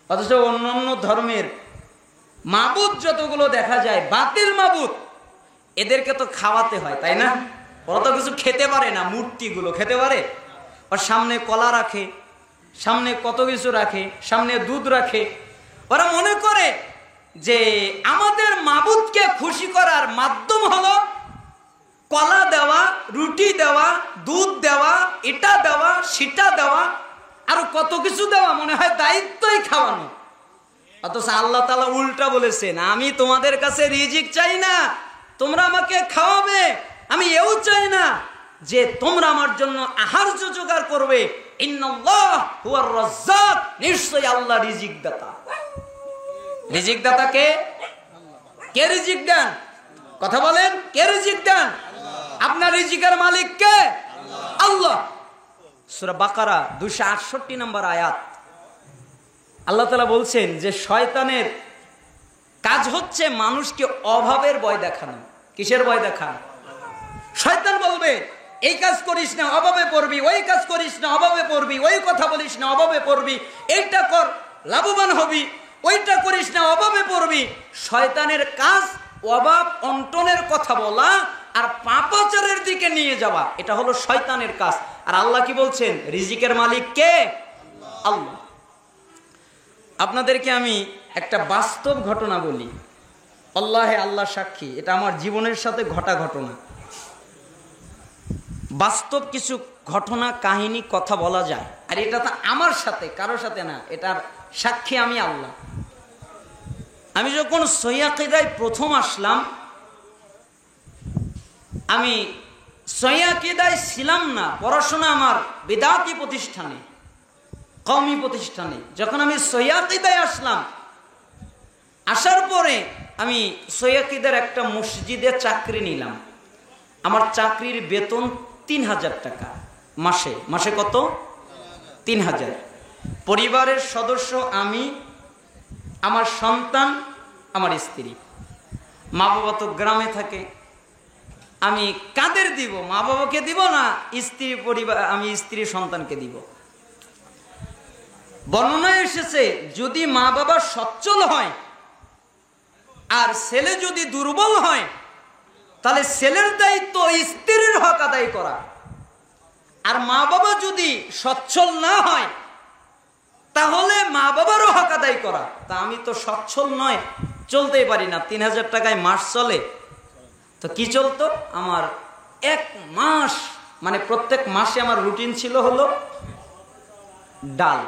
অথচ অন্যান্য ধর্মের মাবুদ যতগুলো দেখা যায়, বাতিল মাবুদ, এদেরকে তো খাওয়াতে হয়, তাই না? ওরা তো কিছু খেতে পারে না, মূর্তিগুলো খেতে পারে? ওর সামনে কলা রাখে, সামনে কত কিছু রাখে, সামনে দুধ রাখে। ওরা মনে করে যে আমাদের মাবুদকে খুশি করার মাধ্যম হলো কলা দেওয়া, রুটি দেওয়া, দুধ দেওয়া, এটা দেওয়া, সেটা দেওয়া, আরো কত কিছু দেওয়া, মনে হয় দায়িত্বই খাওয়ানো। অথচ আল্লাহ তাআলা উল্টা বলেছেন, আমি তোমাদের কাছে রিজিক চাই না তোমরা আমাকে খাওয়াবে, আমি এও চাই না যে তোমরা আমার জন্য আহার্য জোগাড় করবে। ইন্নাল্লাহ হুয়ার রাজ্জাক, নিশ্চয়ই আল্লাহ রিজিক দাতা। রিজিক দাতা কে? কে রিজিক দেন? কথা বলেন, কে রিজিক দেন? আপনার রিজিকের মালিক কে? আল্লাহ। সূরা বাকারা 268 নম্বর আয়াত। আল্লাহ তাআলা বলছেন যে শয়তানের কাজ হচ্ছে মানুষকে অভাবের ভয় দেখানো। কিসের ভয় দেখানো? শয়তান বলবে এই কাজ করিস না অভাবে পড়বি, ওই কাজ করিস না অভাবে পড়বি, ওই কথা বলিস না অভাবে পড়বি, এইটা কর লাভবান হবি, ওইটা করিস না অভাবে পড়বি। শয়তানের কাজ অভাব অন্টনের কথা বলা আর পাপাচারের দিকে নিয়ে যাওয়া, এটা হলো শয়তানের কাজ। আর আল্লাহ কি বলছেন? রিজিকের মালিক কে? আল্লাহ। আপনাদেরকে আমি একটা বাস্তব ঘটনা বলি, আল্লাহে আল্লাহ সাক্ষী, এটা আমার জীবনের সাথে ঘটা ঘটনা। বাস্তব কিছু ঘটনা, কাহিনী, কথা বলা যায়, আর এটা তো আমার সাথে, কারোর সাথে না, এটার সাক্ষী আমি আল্লাহ। আমি যখন সহিহ আকীদায় প্রথম আসলাম, আমি সহিহ আকীদায় ছিলাম না, পড়াশোনা আমার বিদআতি প্রতিষ্ঠানে, কওমি প্রতিষ্ঠানে। যখন আমি সহিহ আকীদায় আসলাম, আসার পরে আমি সহিহ আকীদার একটা মসজিদে চাকরি নিলাম। আমার চাকরির বেতন 3000 টাকা মাসে। মাসে কত? 3000। পরিবারের সদস্য আমি, আমার সন্তান, আমার স্ত্রী। মা বাবা তো গ্রামে থাকে, আমি কাদের দিব? মা বাবাকে দিব না স্ত্রী পরিবার, আমি স্ত্রী সন্তানকে দিব। বর্ণনায় এসেছে যদি মা বাবা সচ্ছল হয় আর ছেলে যদি দুর্বল হয়, তাহলে ছেলের দায়িত্ব স্ত্রীর হক আদায় করা। আর মা বাবা যদি সচ্ছল না হয় তাহলে মা বাবারও হক আদায় করা। তা আমি তো সচ্ছল নয়, চলতেই পারি না, 3000 টাকায় মাস চলে। তো কি চলতো আমার? 1 মাস, মানে প্রত্যেক মাসে আমার রুটিন ছিল হলো ডাল,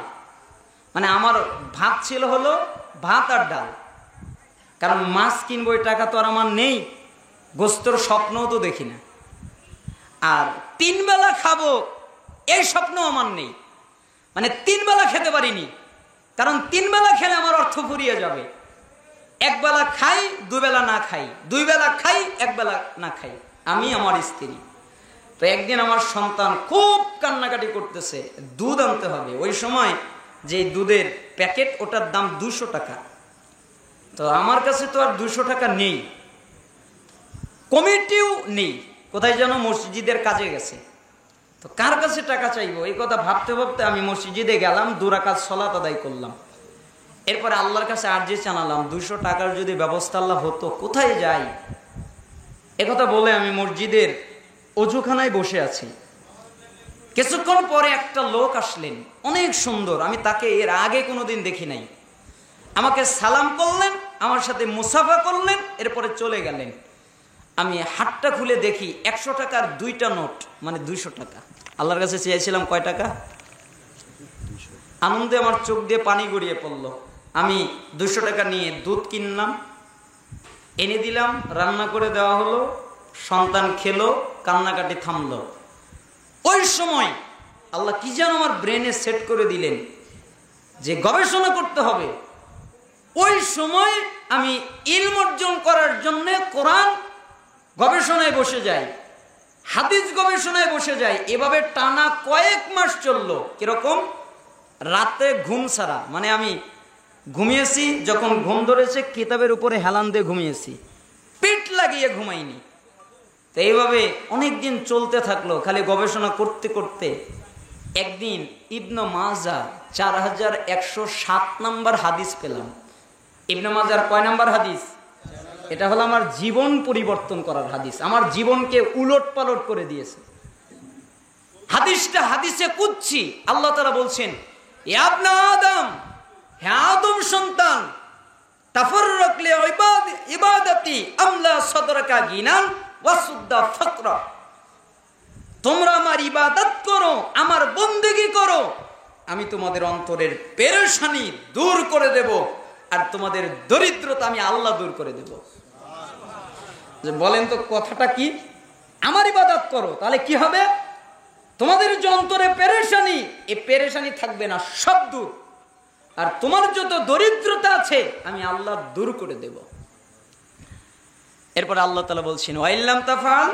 মানে আমার ভাত ছিল হলো ভাত আর ডাল। কারণ মাছ কিনবো ওই টাকা তো আর আমার নেই, গোস্তর স্বপ্নও তো দেখি না, আর 3 বেলা খাবো এই স্বপ্ন আমার নেই। মানে 3 বেলা খেতে পারিনি, কারণ 3 বেলা খেলে আমার অর্থ ফুরিয়ে যাবে। 1 বেলা খাই, 2 বেলা না খাই, 2 বেলা খাই, 1 বেলা না খাই, আমি আমার স্ত্রী। তো একদিন আমার সন্তান খুব কান্নাকাটি করতেছে, দুধ আনতে হবে। ওই সময় যে দুধের প্যাকেট, ওটার দাম 200 টাকা। তো আমার কাছে তো আর 200 টাকা নেই, কমিটিও নেই, কোথায় যেন মসজিদের কাজে গেছে। তো কার কাছে টাকা চাইবো, এই কথা ভাবতে ভাবতে আমি মসজিদে গেলাম, 2 রাকাত সালাত আদায় করলাম। এরপরে আল্লাহর কাছে আরজি জানালাম, 200 টাকার যদি ব্যবস্থা আল্লাহ হতো, কোথায় যাই। একথা বলে আমি মসজিদের অজুখানায় বসে আছি। কিছুক্ষণ পরে একটা লোক আসলেন, অনেক সুন্দর, আমি তাকে এর আগে কোনোদিন দেখি নাই। আমাকে সালাম করলেন, আমার সাথে মুসাফা করলেন, এরপরে চলে গেলেন। আমি হাতটা খুলে দেখি 100 টাকার 2টা নোট, মানে 200 টাকা। আল্লাহর কাছে চেয়েছিলাম কয় টাকা? আনন্দে আমার চোখ দিয়ে পানি গড়িয়ে পড়লো। আমি 200 টাকা নিয়ে দুধ কিনলাম, এনে দিলাম, রান্না করে দেওয়া হলো, সন্তান খেলো, কান্নাকাটি থামলো। ওই সময় আল্লাহ কি যেন আমার ব্রেনে সেট করে দিলেন যে গবেষণা করতে হবে। ওই সময় আমি ইলম অর্জন করার জন্য কোরআন গবেষণায় বসে যাই, হাদিস গবেষণায় বসে যাই। এভাবে টানা কয়েক মাস চললো। কিরকম? রাতে ঘুম ছাড়া, মানে আমি ঘুমিয়েছি, যখন ঘুম ধরেছে কিতাবের উপরে হেলান দিয়ে ঘুমিয়েছি, পেট লাগিয়ে ঘুমাইনি। তো এইভাবে অনেকদিন চলতে থাকলো, খালি গবেষণা করতে করতে একদিন ইবনে মাজা 4107 নম্বর হাদিস পেলাম। ইবনে মাজার কয় নম্বর হাদিস? এটা হলো আমার জীবন পরিবর্তন করার হাদিস, আমার জীবনকে উলট পালট করে দিয়েছে হাদিসটা। হাদিসে কুদসি আল্লাহ তাআলা বলছেন, ইয়া ইবনে আদম, হে আদম সন্তান, তাফাররাক লি ইবাদাতি আমলা সাদরাকা গিনান ওয়াসুদ্দা ফাকরা, তোমরা আমার ইবাদত করো, আমার বন্দেগী করো, আমি তোমাদের অন্তরের পেরেশানি দূর করে দেব, আর তোমাদের দরিদ্রতা আমি আল্লাহ দূর করে দেব। বলেন তো কথাটা কি? আমার ইবাদত করো, তাহলে কি হবে? তোমাদের যে অন্তরে পেরেশানি, এই পেরেশানি থাকবে না, সব দূর। আর তোমার যত দরিদ্রতা আছে আমি আল্লাহ দূর করে দেব। এরপর আল্লাহ তাআলা বলছেন, ওয়াইল্লাম তাফআল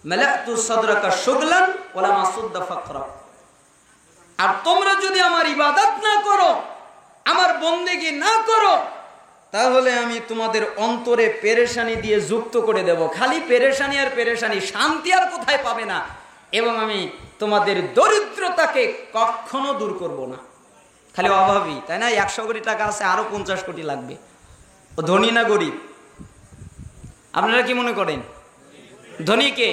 মালাতু সাদরাকা শুগলান ওয়ালা মাসুদ্দা ফাকরা, আর তোমরা যদি আমার ইবাদত না করো, আমার বন্দেগী না করো, তাহলে আমি তোমাদের অন্তরে পেরেশানি দিয়ে যুক্ত করে দেব। খালি পেরেশানি আর পেরেশানি, শান্তি আর কোথায় পাবে না। এবং আমি তোমাদের দরিদ্রতাকে কখনো দূর করব না। খালি অভাবী, তাই না? 100 কোটি টাকা আছে, আরো 50 কোটি লাগবে। ও ধনী না গরিব? আপনারা কি মনে করেন? ধনী কে?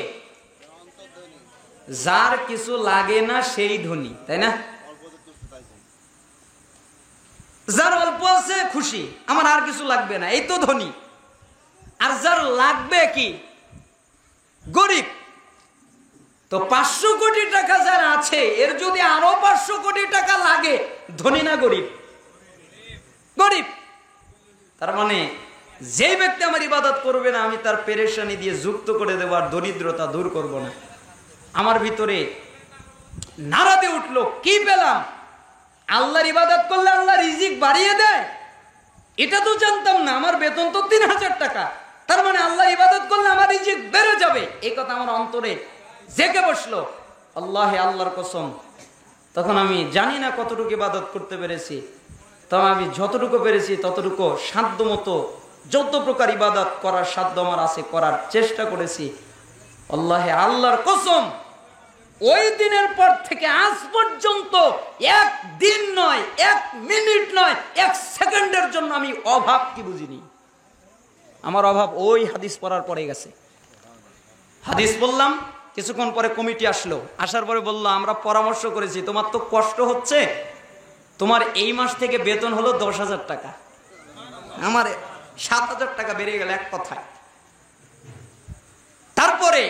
যার কিছু লাগে না সেই ধনী, তাই না? যার অল্প আছে খুশি, আমার আর কিছু লাগবে না, এই তো ধনী। আর যার লাগবে কি? গরিব। তো 500 কোটি টাকা যার আছে, এর যদি আরো 500 কোটি টাকা লাগে, ধনী না গরিব? গরিব। তার মানে যে ব্যক্তি আমার ইবাদত করবে না, আমি তার পেরেশানি দিয়ে যুক্ত করে দেব, আর দরিদ্রতা দূর করব না। আমার ভিতরে নাড়া দিয়ে উঠলো, কি পেলাম? আল্লাহর ইবাদত করলে আল্লাহ রিজিক বাড়িয়ে দেয়, এটা তো জানতাম না। আমার বেতন তো 3000 টাকা, তার মানে আল্লাহর ইবাদত করলে আমার রিজিক বেড়ে যাবে, এই কথা আমার অন্তরে জেগে বসলো। আল্লাহে, আল্লাহর কসম, তখন আমি জানি না কতটুকু ইবাদত করতে পেরেছি, তবে আমি যতটুকু পেরেছি ততটুকু সাধ্য মতো, যত প্রকার ইবাদত করার সাধ্য আমার আছে করার চেষ্টা করেছি। আল্লাহে, আল্লাহর কসম, ওই দিনের পর থেকে আজ পর্যন্ত এক দিন নয়, 1 মিনিট নয়, 1 সেকেন্ডের জন্য আমি অভাব কি বুঝিনি। আমার অভাব ওই হাদিস পড়ার পরে গেছে। হাদিস বললাম, কিছুক্ষণ পরে কমিটি আসলো, আসার পরে বললো, আমরা পরামর্শ করেছি, তোমার তো কষ্ট হচ্ছে, তোমার এই মাস থেকে বেতন হলো 10,000 টাকা। আমার 7,000 টাকা বেড়ে গেল এক কথায়। তারপরে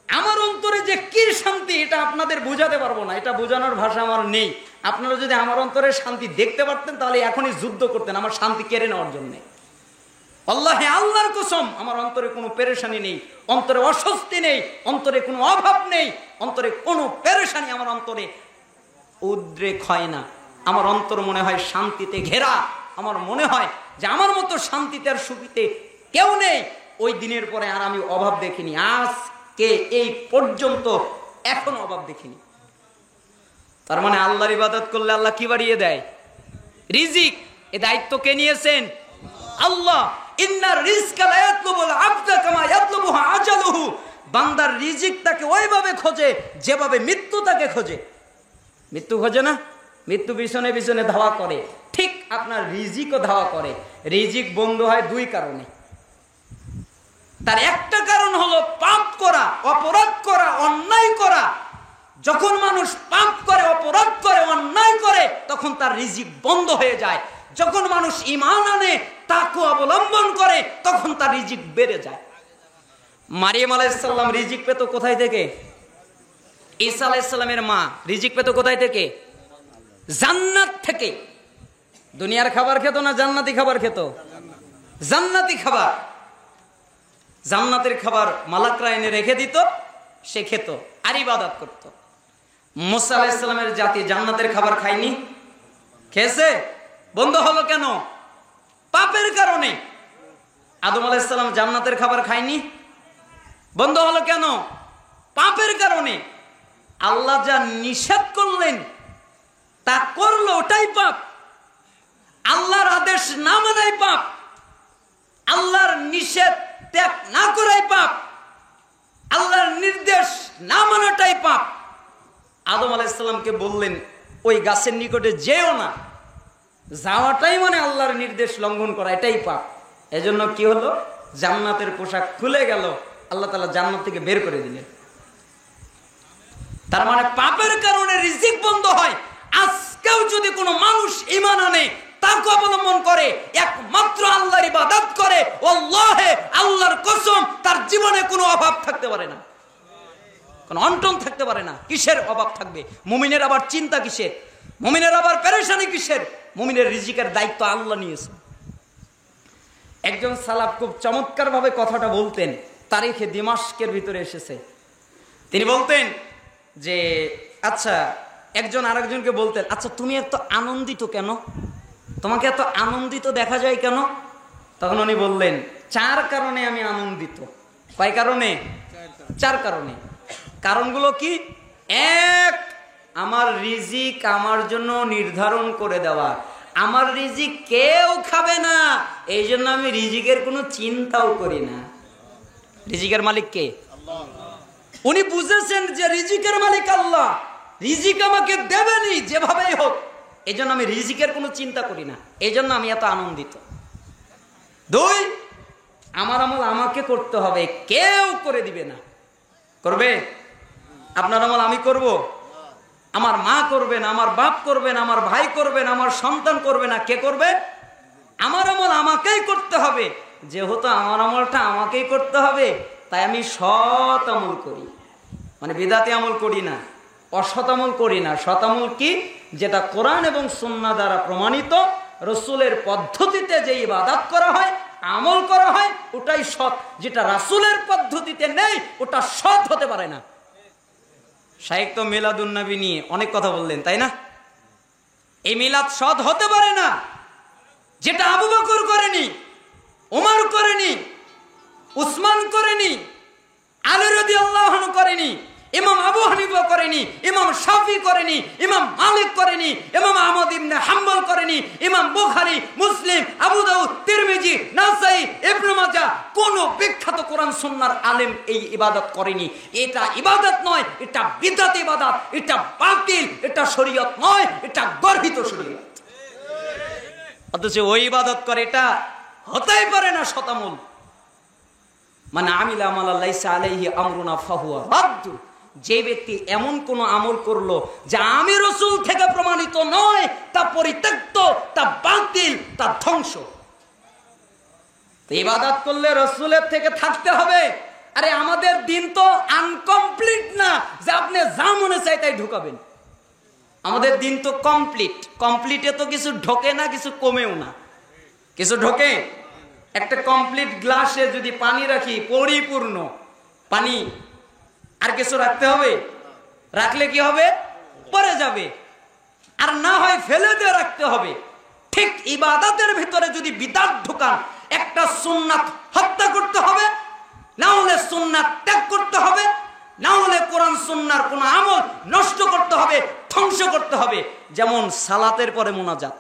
আমার অন্তরে যে কি শান্তি, এটা আপনাদের বোঝাতে পারবো না, এটা বোঝানোর ভাষা আমার নেই। আপনারা যদি আমার অন্তরে শান্তি দেখতে পারতেন, তাহলে এখনই যুদ্ধ করতেন আমার শান্তি কেড়ে নেওয়ার জন্য। আল্লাহে, আল্লাহর কসম, আমার অন্তরে কোনো পেরেশানি নেই, অন্তরে অস্বস্তি নেই, অন্তরে কোনো অভাব নেই, অন্তরে কোনো পেরেশানি আমার অন্তরে উদ্রেক হয় না। আমার অন্তর মনে হয় শান্তিতে ঘেরা। আমার মনে হয় যে আমার মতো শান্তিতে আর সুখীতে কেউ নেই। ওই দিনের পরে আর আমি অভাব দেখিনি, আজকে এই পর্যন্ত এখনো অভাব দেখিনি। তার মানে আল্লাহর ইবাদত করলে আল্লাহ কি বাড়িয়ে দেয়? রিজিক। এ দায়িত্ব কে নিয়েছেন? আল্লাহ। ইন্নার রিজকা লা ইয়াতলুবুল আবদা কামা ইয়াতলুবুহু আজালুহু। বান্দার রিজিক তাকে ওইভাবে খোঁজে যেভাবে মৃত্যু তাকে খোঁজে। মৃত্যু খোঁজে না? মৃত্যু পিছনে পিছনে ধাওয়া করে, ঠিক আপনার রিজিকও ধাওয়া করে। রিজিক বন্ধ হয় দুই কারণে। তার একটা কারণ হলো পাপ করা, অপরাধ করা, অন্যায় করা। যখন মানুষ পাপ করে, অপরাধ করে, অন্যায় করে, তখন তার রিজিক বন্ধ হয়ে যায়। যখন মানুষ ঈমান আনে, তাকওয়া অবলম্বন করে, তখন তার রিজিক বেড়ে যায়। মারিয়াম আলাইহিস সালাম রিজিক পেত কোথায় থেকে? ঈসা আলাইহিস সালামের মা রিজিক পেত কোথায় থেকে? জান্নাত থেকে। দুনিয়ার খাবার খেত না জান্নাতি খাবার খেত? জান্নাতি খাবার। জান্নাতের খাবার মালাকরা এনে রেখে দিত, সে খেত আর ইবাদত করত। মুসা আলাইহিস সালামের জাতি জান্নাতের খাবার খায়নি? খেয়েছে? বন্ধ হলো কেন? পাপের কারণে। আদম আলাইহিস সালাম জান্নাতের খাবার খায়নি? বন্ধ হলো কেন? পাপের কারণে। আল্লাহ যা নিষেধ করলেন তা করলো, ওটাই পাপ। আল্লাহর আদেশ না মানাই পাপ। আল্লাহর নিষেধ ত্যাগ না করাই পাপ। আল্লাহর নির্দেশ না মানাটাই পাপ। আদম আলাইহিস সালামকে বললেন ওই গাছের নিকটে যেও না। যাওয়াটাই মানে আল্লাহর নির্দেশ লঙ্ঘন করা, এটাই পাপ। এজন্য কি হলো? জান্নাতের পোশাক খুলে গেল, আল্লাহ তাআলা জান্নাত থেকে বের করে দিলেন। তার মানে পাপের কারণে রিজিক বন্ধ হয়। আজকেও যদি কোনো মানুষ ঈমান আনে, তাকওয়া অবলম্বন করে, একমাত্র আল্লাহর ইবাদত করে, ওয়াল্লাহি আল্লাহর কসম তার জীবনে কোনো অভাব থাকতে পারে না, কোনো অনটন থাকতে পারে না। কিসের অভাব থাকবে? মুমিনের আবার চিন্তা কিসের? মুমিনের আবার পেরেশানি কিসের? মুমিনের রিজিকের দায়িত্ব আল্লাহ নিয়েছে। একজন সালাফ খুব চমৎকার ভাবে কথাটা বলতেন, তারিখে দিমাশকের ভিতরে এসেছে। তিনি বলতেন যে আচ্ছা, একজন আরেকজনকে বলতেন, আচ্ছা তুমি এত আনন্দিত কেন? তোমাকে এত আনন্দিত দেখা যায় কেন? তখন উনি বললেন, 4 কারণে আমি আনন্দিত। কয় কারণে? 4 কারণে। কারণগুলো কি? 1, আমার রিজিক আমার জন্য নির্ধারণ করে দেওয়া। আমার রিজিক কেউ খাবে না, এই জন্য আমি রিজিকের কোনো চিন্তাও করি না। রিজিকের মালিক কে? আল্লাহ। উনি বুঝেছেন যে রিজিকের মালিক আল্লাহ, রিজিক আমাকে দেবেনই যেভাবেই হোক, এই জন্য আমি রিজিকের কোনো চিন্তা করি না, এই জন্য আমি এত আনন্দিত। 2, আমার আমল আমাকে করতে হবে, কেউ করে দিবে না। করবে? আপনার আমল আমি করব? আমার মা করবে না, আমার বাপ করবে না, আমার ভাই করবে না, আমার সন্তান করবে না। কে করবে? আমার আমল আমাকেই করতে হবে। যেহেতু আমার আমলটা আমাকেই করতে হবে, তাই আমি সৎ আমল করি, মানে বিদাতি আমল করি না, অসৎ আমল করি না। সৎ আমল কি? যেটা কোরআন এবং সুন্নাহ দ্বারা প্রমাণিত, রসুলের পদ্ধতিতে যে ইবাদত করা হয়, আমল করা হয়, ওটাই সৎ। যেটা রাসূলের পদ্ধতিতে নেই, ওটা সৎ হতে পারে না। শাইখ তো মিলাদুন নবী নিয়ে অনেক কথা বললেন, তাই না? এই মিলাদ সৎ হতে পারে না। যেটা আবু বকর করেনি, ওমর করেনি, উসমান করেনি, আলী রাদিয়াল্লাহু আনহু করেনি, ইমাম আবু হানিফা করেনি, ইমাম শাফি করেনি, ইমাম মালিক করেনি, ইমাম আহমদ ইবনে হাম্বল করেনি, ইমাম বুখারী, মুসলিম, আবু দাউদ, তিরমিজি, নাসাই, ইবনে মাজাহ, কোন বিখ্যাত কোরআন সুন্নাহর আলেম এই ইবাদত করেনি। এটা ইবাদত নয়, এটা বিদআত ইবাদত, এটা বাতিল, এটা শরীয়ত নয়, এটা গর্হিত শরীয়ত। অথচ ওই ইবাদত করে, এটা হতেই পারে না শতামূল। মানে আমিলা আমালা লাইসা আলাইহি আমরুনা ফাহুয়া রাদ্দু। যে ব্যক্তি এমন কোন আমল করলো যা আমি রাসূল থেকে প্রমাণিত নয়, তা পরিত্যক্ত, তা বাতিল, তা ধ্বংস। তো ইবাদত করলে রাসূলের থেকে থাকতে হবে। আরে আমাদের দিন তো আনকমপ্লিট না যে আপনি যা মনে চাই তাই ঢুকাবেন। আমাদের দিন তো কমপ্লিট। কমপ্লিটে তো কিছু ঢোকে না, কিছু কমেও না। কিছু ঢোকে? একটা কমপ্লিট গ্লাসে যদি পানি রাখি, পরিপূর্ণ পানি, আর কিছু রাখতে হবে? রাখলে কি হবে? পড়ে যাবে। আর না হয় ফেলে দিয়ে রাখতে হবে। ঠিক ইবাদতের ভিতরে যদি বিদআত ঢোকান, একটা সুন্নাত হত্যা করতে হবে, না হলে সুন্নাত ত্যাগ করতে হবে, না হলে কোরআন সুন্নাহর কোন আমল নষ্ট করতে হবে। ধ্বংস করতে হবে। যেমন সালাতের পরে মোনাজাত,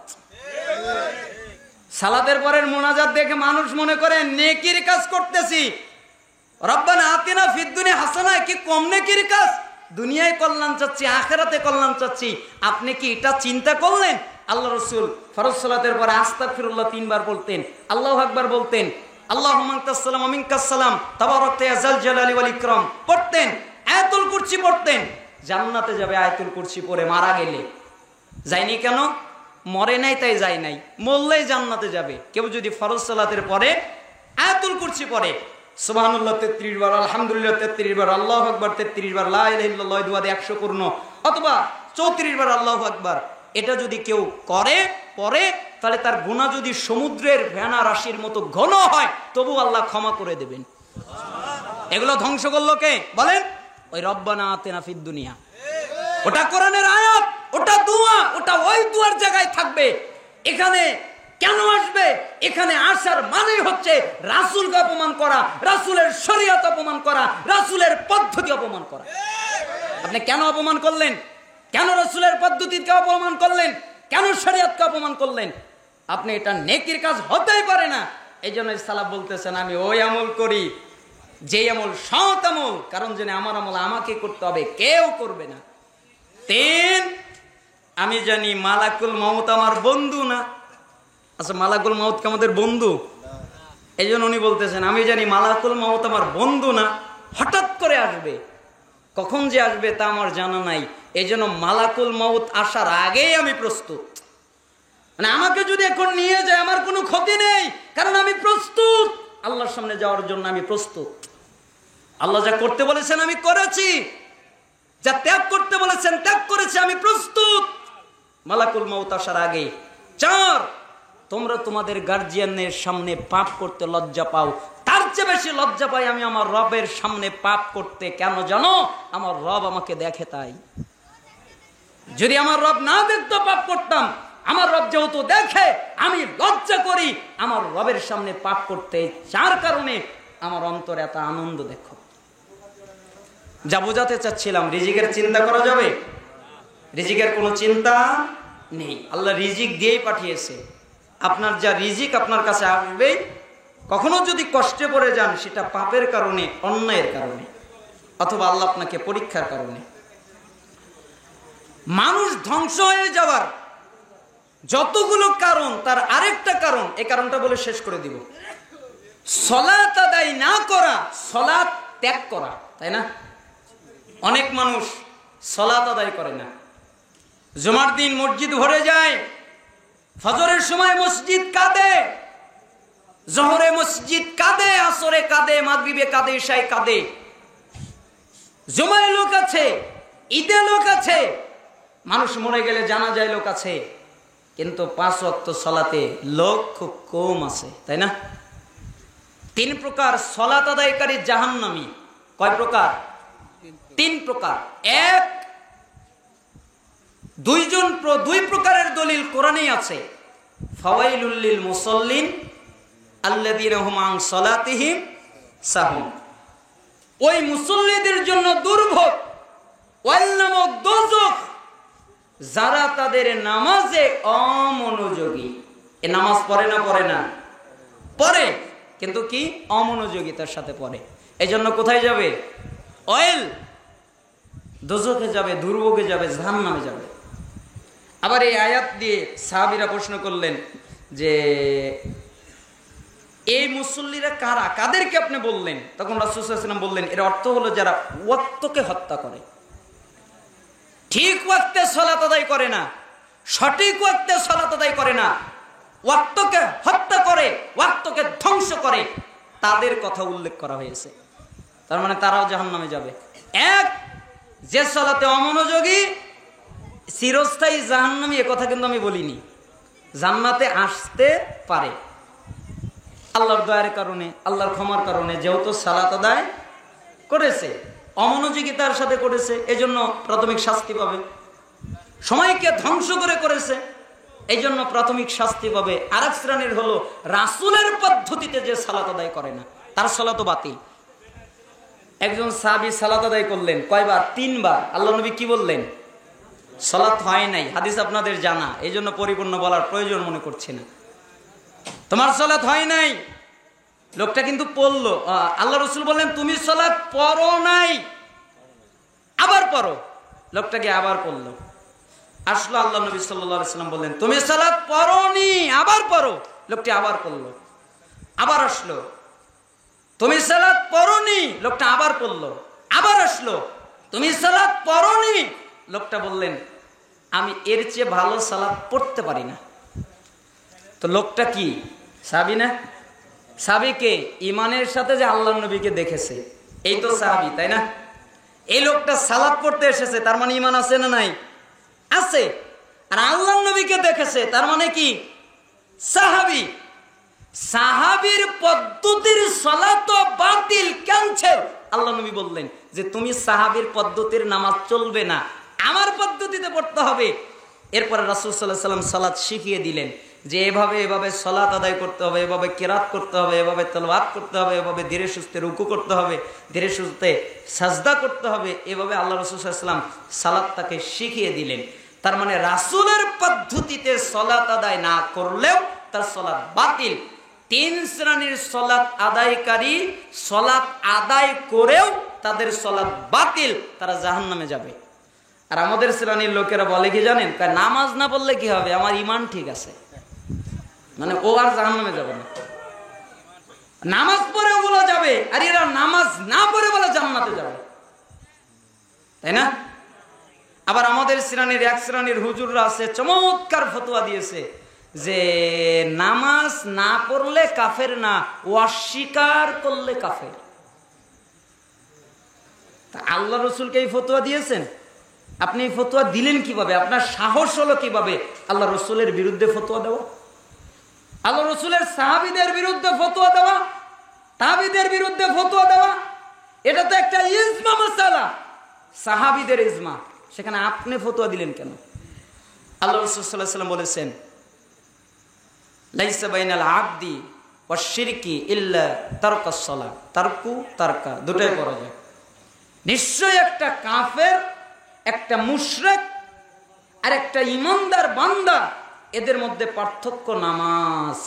সালাতের পরের মোনাজাত দেখে মানুষ মনে করে নেকির কাজ করতেছি। রব্বানা আতিনা ফিদ দুনিয়া হাসানা, কি কম নেকির কাজ? দুনিয়ায় কল্যাণ চাচ্ছি, আখিরাতে কল্যাণ চাচ্ছি। আপনি কি এটা চিন্তা করলেন? আল্লাহ রাসূল ফরজ সালাতের পরে আস্তাগফিরুল্লাহ 3 বার বলতেন, আল্লাহু আকবার বলতেন, আল্লাহুম্মা আনতাস সালাম ওয়া মিনকাস সালাম তাবারাকতা ইয়া যাল জালালি ওয়াল ইকরাম পড়তেন, আয়াতুল কুরসি পড়তেন। জান্নাতে যাবে আয়াতুল কুরসি পড়ে মারা গেলে। যায়নি কেন? মরে নাই তাই যায় নাই, মরলেই জান্নাতে যাবে। কেউ যদি ফরজ সালাতের পরে আয়াতুল কুরসি পড়ে, সুবহানাল্লাহ 33 বার, আলহামদুলিল্লাহ 33 বার, আল্লাহু আকবার 33 বার, লা ইলাহা ইল্লাল্লাহ দুয়া দিয়ে 100 পূর্ণ, অথবা 34 বার আল্লাহু আকবার, এটা যদি কেউ করে পরে, তাহলে তার গুনাহ যদি সমুদ্রের ফেনা রাশির মতো ঘন হয়, তবু আল্লাহ ক্ষমা করে দেবেন। এগুলো ধ্বংস করলো কে বলেন? ওই রব্বানা আতিনা ফিদ দুনিয়া। ওটা কোরআনের আয়াত, ওটা দোয়া, ওটা ওই দুয়ার জায়গায় থাকবে। এখানে কেন আসবে? এখানে আসার মানে হচ্ছে রাসূলকে অপমান করা, রাসূলের শরীয়ত অপমান করা, রাসূলের পদ্ধতি অপমান করা। আপনি কেন অপমান করলেন? কেন রাসূলের পদ্ধতিকে অপমান করলেন? কেন শরীয়তকে অপমান করলেন? আপনি এটা নেকির কাজ হতেই পারে না। এই জন্য সালাফ বলতেছেন আমি ওই আমল করি যে আমল সৎ আমল, কারণ জেনে আমার আমল আমাকে করতে হবে, কেউ করবে না। 3, আমি জানি মালাকুল মাউত আমার বন্ধু না। আচ্ছা, মালাকুল মাউত কি আমাদের বন্ধু? এই জন্য উনি বলতেছেন আমি জানি মালাকুল মাউত আমার বন্ধু না, হঠাৎ করে আসবে, কখন যে আসবে তা আমার জানা নাই। এই জন্য মালাকুল মাউত আসার আগেই আমি প্রস্তুত। মানে আমাকে যদি এখন নিয়ে যায় আমার কোনো ক্ষতি নেই, কারণ আমি প্রস্তুত। আল্লাহর সামনে যাওয়ার জন্য আমি প্রস্তুত। আল্লাহ যা করতে বলেছেন আমি করেছি, যা ত্যাগ করতে বলেছেন ত্যাগ করেছি, আমি প্রস্তুত মালাকুল মাউত আসার আগে। 4, তোমরা তোমাদের গার্জিয়ানের সামনে পাপ করতে লজ্জা পাও, তার চেয়ে বেশি লজ্জা পাই আমি আমার রবের সামনে পাপ করতে। কেন জানো? আমার রব আমাকে দেখে তাই। যদি আমার রব না দেখতো পাপ করতাম। আমার রব যেহেতু দেখে, আমি লজ্জা করি আমার রবের সামনে পাপ করতে। যার কারণে আমার অন্তরে এত আনন্দ। দেখো, যা বোঝাতে চাচ্ছিলাম, রিজিকের চিন্তা করা যাবে? রিজিকের কোনো চিন্তা নেই, আল্লাহ রিজিক দিয়েই পাঠিয়েছে। আপনার যা রিজিক আপনার কাছে আসবেই। কখনো যদি কষ্টে পড়ে যান, সেটা পাপের কারণে, অন্যায়ের কারণে, অথবা আল্লাহ আপনাকে পরীক্ষার কারণে। মানুষ ধ্বংস হয়ে যাওয়ার যতগুলো কারণ, তার আরেকটা কারণ, এই কারণটা বলে শেষ করে দিব। সালাত আদায় না করা, সালাত ত্যাগ করা, তাই না? অনেক মানুষ সালাত আদায় করে না। জুমার দিন মসজিদ ভরে যায়, ফজরের সময় মসজিদ কাঁদে, জোহরে মসজিদ কাঁদে, আসরে কাঁদে, মাগরিবে কাঁদে, ইশায় কাঁদে। জুমায় লোক আছে, ঈদে লোক আছে, মানুষ মরে গেলে জানাজায় লোক আছে, কিন্তু 5 ওয়াক্ত সালাতে লোক খুব কম আছে, তাই না? 3 প্রকার সালাত আদায়কারী জাহান্নামী। কয় প্রকার? 3 প্রকার। 1, 2 প্রকারের দলিল কোরআনেই আছে। ফাওয়াইলুল লিল মুসাল্লিন আল্লাযীনা হুম আন সালাতিহিম সাহুন। ওই মুসল্লিদের জন্য দুর্ভোগ, ওয়াল নামক দোজখ, যারা তাদের নামাজে অমনোযোগী। এ নামাজ পড়ে না? পড়ে না? পড়ে, কিন্তু কি অমনোযোগিতার সাথে পড়ে। এই জন্য কোথায় যাবে? অয়েল দোজখে যাবে, দুর্ভোগে যাবে, জাহান্নামে যাবে। আবার এই আয়াত দিয়ে সাহাবীরা প্রশ্ন করলেন যে এই মুসল্লিরা কারা, কাদেরকে আপনি বললেন? তখন রাসূল সাল্লাল্লাহু আলাইহি ওয়াসাল্লাম বললেন, এর অর্থ হলো যারা ওয়াক্তকে হত্যা করে, ঠিক ওয়াক্তে সালাত আদায় করে না, সঠিক ওয়াক্তে সালাত আদায় করে না, ওয়াক্তকে হত্যা করে, ওয়াক্তকে ধ্বংস করে, তাদের কথা উল্লেখ করা হয়েছে। তার মানে তারাও জাহান্নামে যাবে। 1, যে সালাতে অমনোযোগী চিরস্থায়ী জাহান্নামী, এ কথা কিন্তু আমি বলিনি। জান্নাতে আসতে পারে আল্লাহর দয়ার কারণে, আল্লাহর ক্ষমার কারণে, যেহেতু সালাত আদায় করেছে, অমনোযোগিতার সাথে করেছে, এজন্য প্রাথমিক শাস্তি পাবে। সময়কে ধ্বংস করে করেছে, এই জন্য প্রাথমিক শাস্তি পাবে। আরেক শ্রেণীর হলো রাসূলের পদ্ধতিতে যে সালাত আদায় করে না, তার সালাতও বাতিল। একজন সাহাবী সালাত আদায় করলেন কয়বার? 3 বার। আল্লাহ নবী কি বললেন? সালাত হয় নাই, হাদিস আপনাদের জানা, এই জন্য পরিপূর্ণ বলার প্রয়োজন মনে করছি না। তোমার সালাত হয় নাই, লোকটা কিন্তু পড়লো। আল্লাহ রসুল বললেন তুমি সালাত পড়ো নাই, আবার পড়ো। লোকটাকে আবার পড়লো, আসলো আল্লাহ নবী সাল্লাল্লাহু আলাইহি সাল্লাম বললেন তুমি সালাত পড়োনি, আবার পড়ো। লোকটি আবার পড়লো, আবার আসলো, তুমি সালাত পড়োনি। লোকটা আবার পড়লো, আবার আসলো, তুমি সালাত পড়োনি। লোকটা বললেন আমি এর চেয়ে ভালো সালাত পড়তে পারি না। তো লোকটা কি সাহাবী না? সাহাবীকে ইমানের সাথে যে আল্লাহ নবীকে দেখেছে, এই তো সাহাবী, তাই না? এই লোকটা সালাত পড়তে এসেছে, তার মানে ইমান আছে না নাই? আছে। আর আল্লাহ নবীকে দেখেছে, তার মানে কি? সাহাবী। সাহাবীর পদ্ধতির সালাত বাতিল, ক্যান্সেল। আল্লাহ নবী বললেন যে তুমি সাহাবীর পদ্ধতির নামাজ চলবে না, আমার পদ্ধতিতে পড়তে হবে। এরপরে রাসূল সাল্লাল্লাহু আলাইহি ওয়াসাল্লাম সালাত শিখিয়ে দিলেন যে এভাবে এভাবে সালাত আদায় করতে হবে, এভাবে কিরাত করতে হবে, এভাবে তেলাওয়াত করতে হবে, এভাবে ধীরে সুস্থে রুকু করতে হবে, ধীরে সুস্থে সাজদা করতে হবে। এভাবে আল্লাহ রাসূল সাল্লাল্লাহু আলাইহি ওয়াসাল্লাম সালাতটাকে শিখিয়ে দিলেন। তার মানে রাসূলের পদ্ধতিতে সালাত আদায় না করলেও তার সালাত বাতিল। তিন শ্রেণীর সালাত আদায়কারী সালাত আদায় করেও তাদের সালাত বাতিল, তারা জাহান্নামে যাবে। আর আমাদের শ্রেণীর লোকেরা বলে কি জানেন? নামাজ না পড়লে কি হবে, আমার ইমান ঠিক আছে, মানে ও আর জাহান্নামে যাবে না। নামাজ পড়ে বলা যাবে, আর এরা নামাজ না পড়ে বলে জান্নাতে যাবে, তাই না? আবার আমাদের শ্রেণীর এক শ্রেণীর হুজুররা আছে, চমৎকার ফতোয়া দিয়েছে যে নামাজ না পড়লে কাফের না, অস্বীকার করলে কাফের। তা আল্লাহ রসুলকে এই ফতোয়া দিয়েছেন, আপনি এই ফতোয়া দিলেন কিভাবে? আপনার সাহস হলো কিভাবে আল্লাহ রসুলের বিরুদ্ধে ফতোয়া দেওয়া, আল্লাহ রসুলের সাহাবীদের বিরুদ্ধে ফতোয়া দেওয়া, তাবিদের বিরুদ্ধে ফতোয়া দেওয়া? এটা তো একটা ইজমা মাসালা, সাহাবীদের ইজমা, সেখানে আপনি ফতোয়া দিলেন কেন? আল্লাহ রাসূল সাল্লাল্লাহু আলাইহি ওয়াসাল্লাম বলেছেন লাইসা বাইনাল আবদি ওয়াশ শিরকি ইল্লা তারকাস সালাহ, তারকু তারকা দুটোই পড়া যায়। নিশ্চয় একটা কাফের, একটা মুশরিক আর একটা ঈমানদার বান্দা, এদের মধ্যে পার্থক্য নামাজ।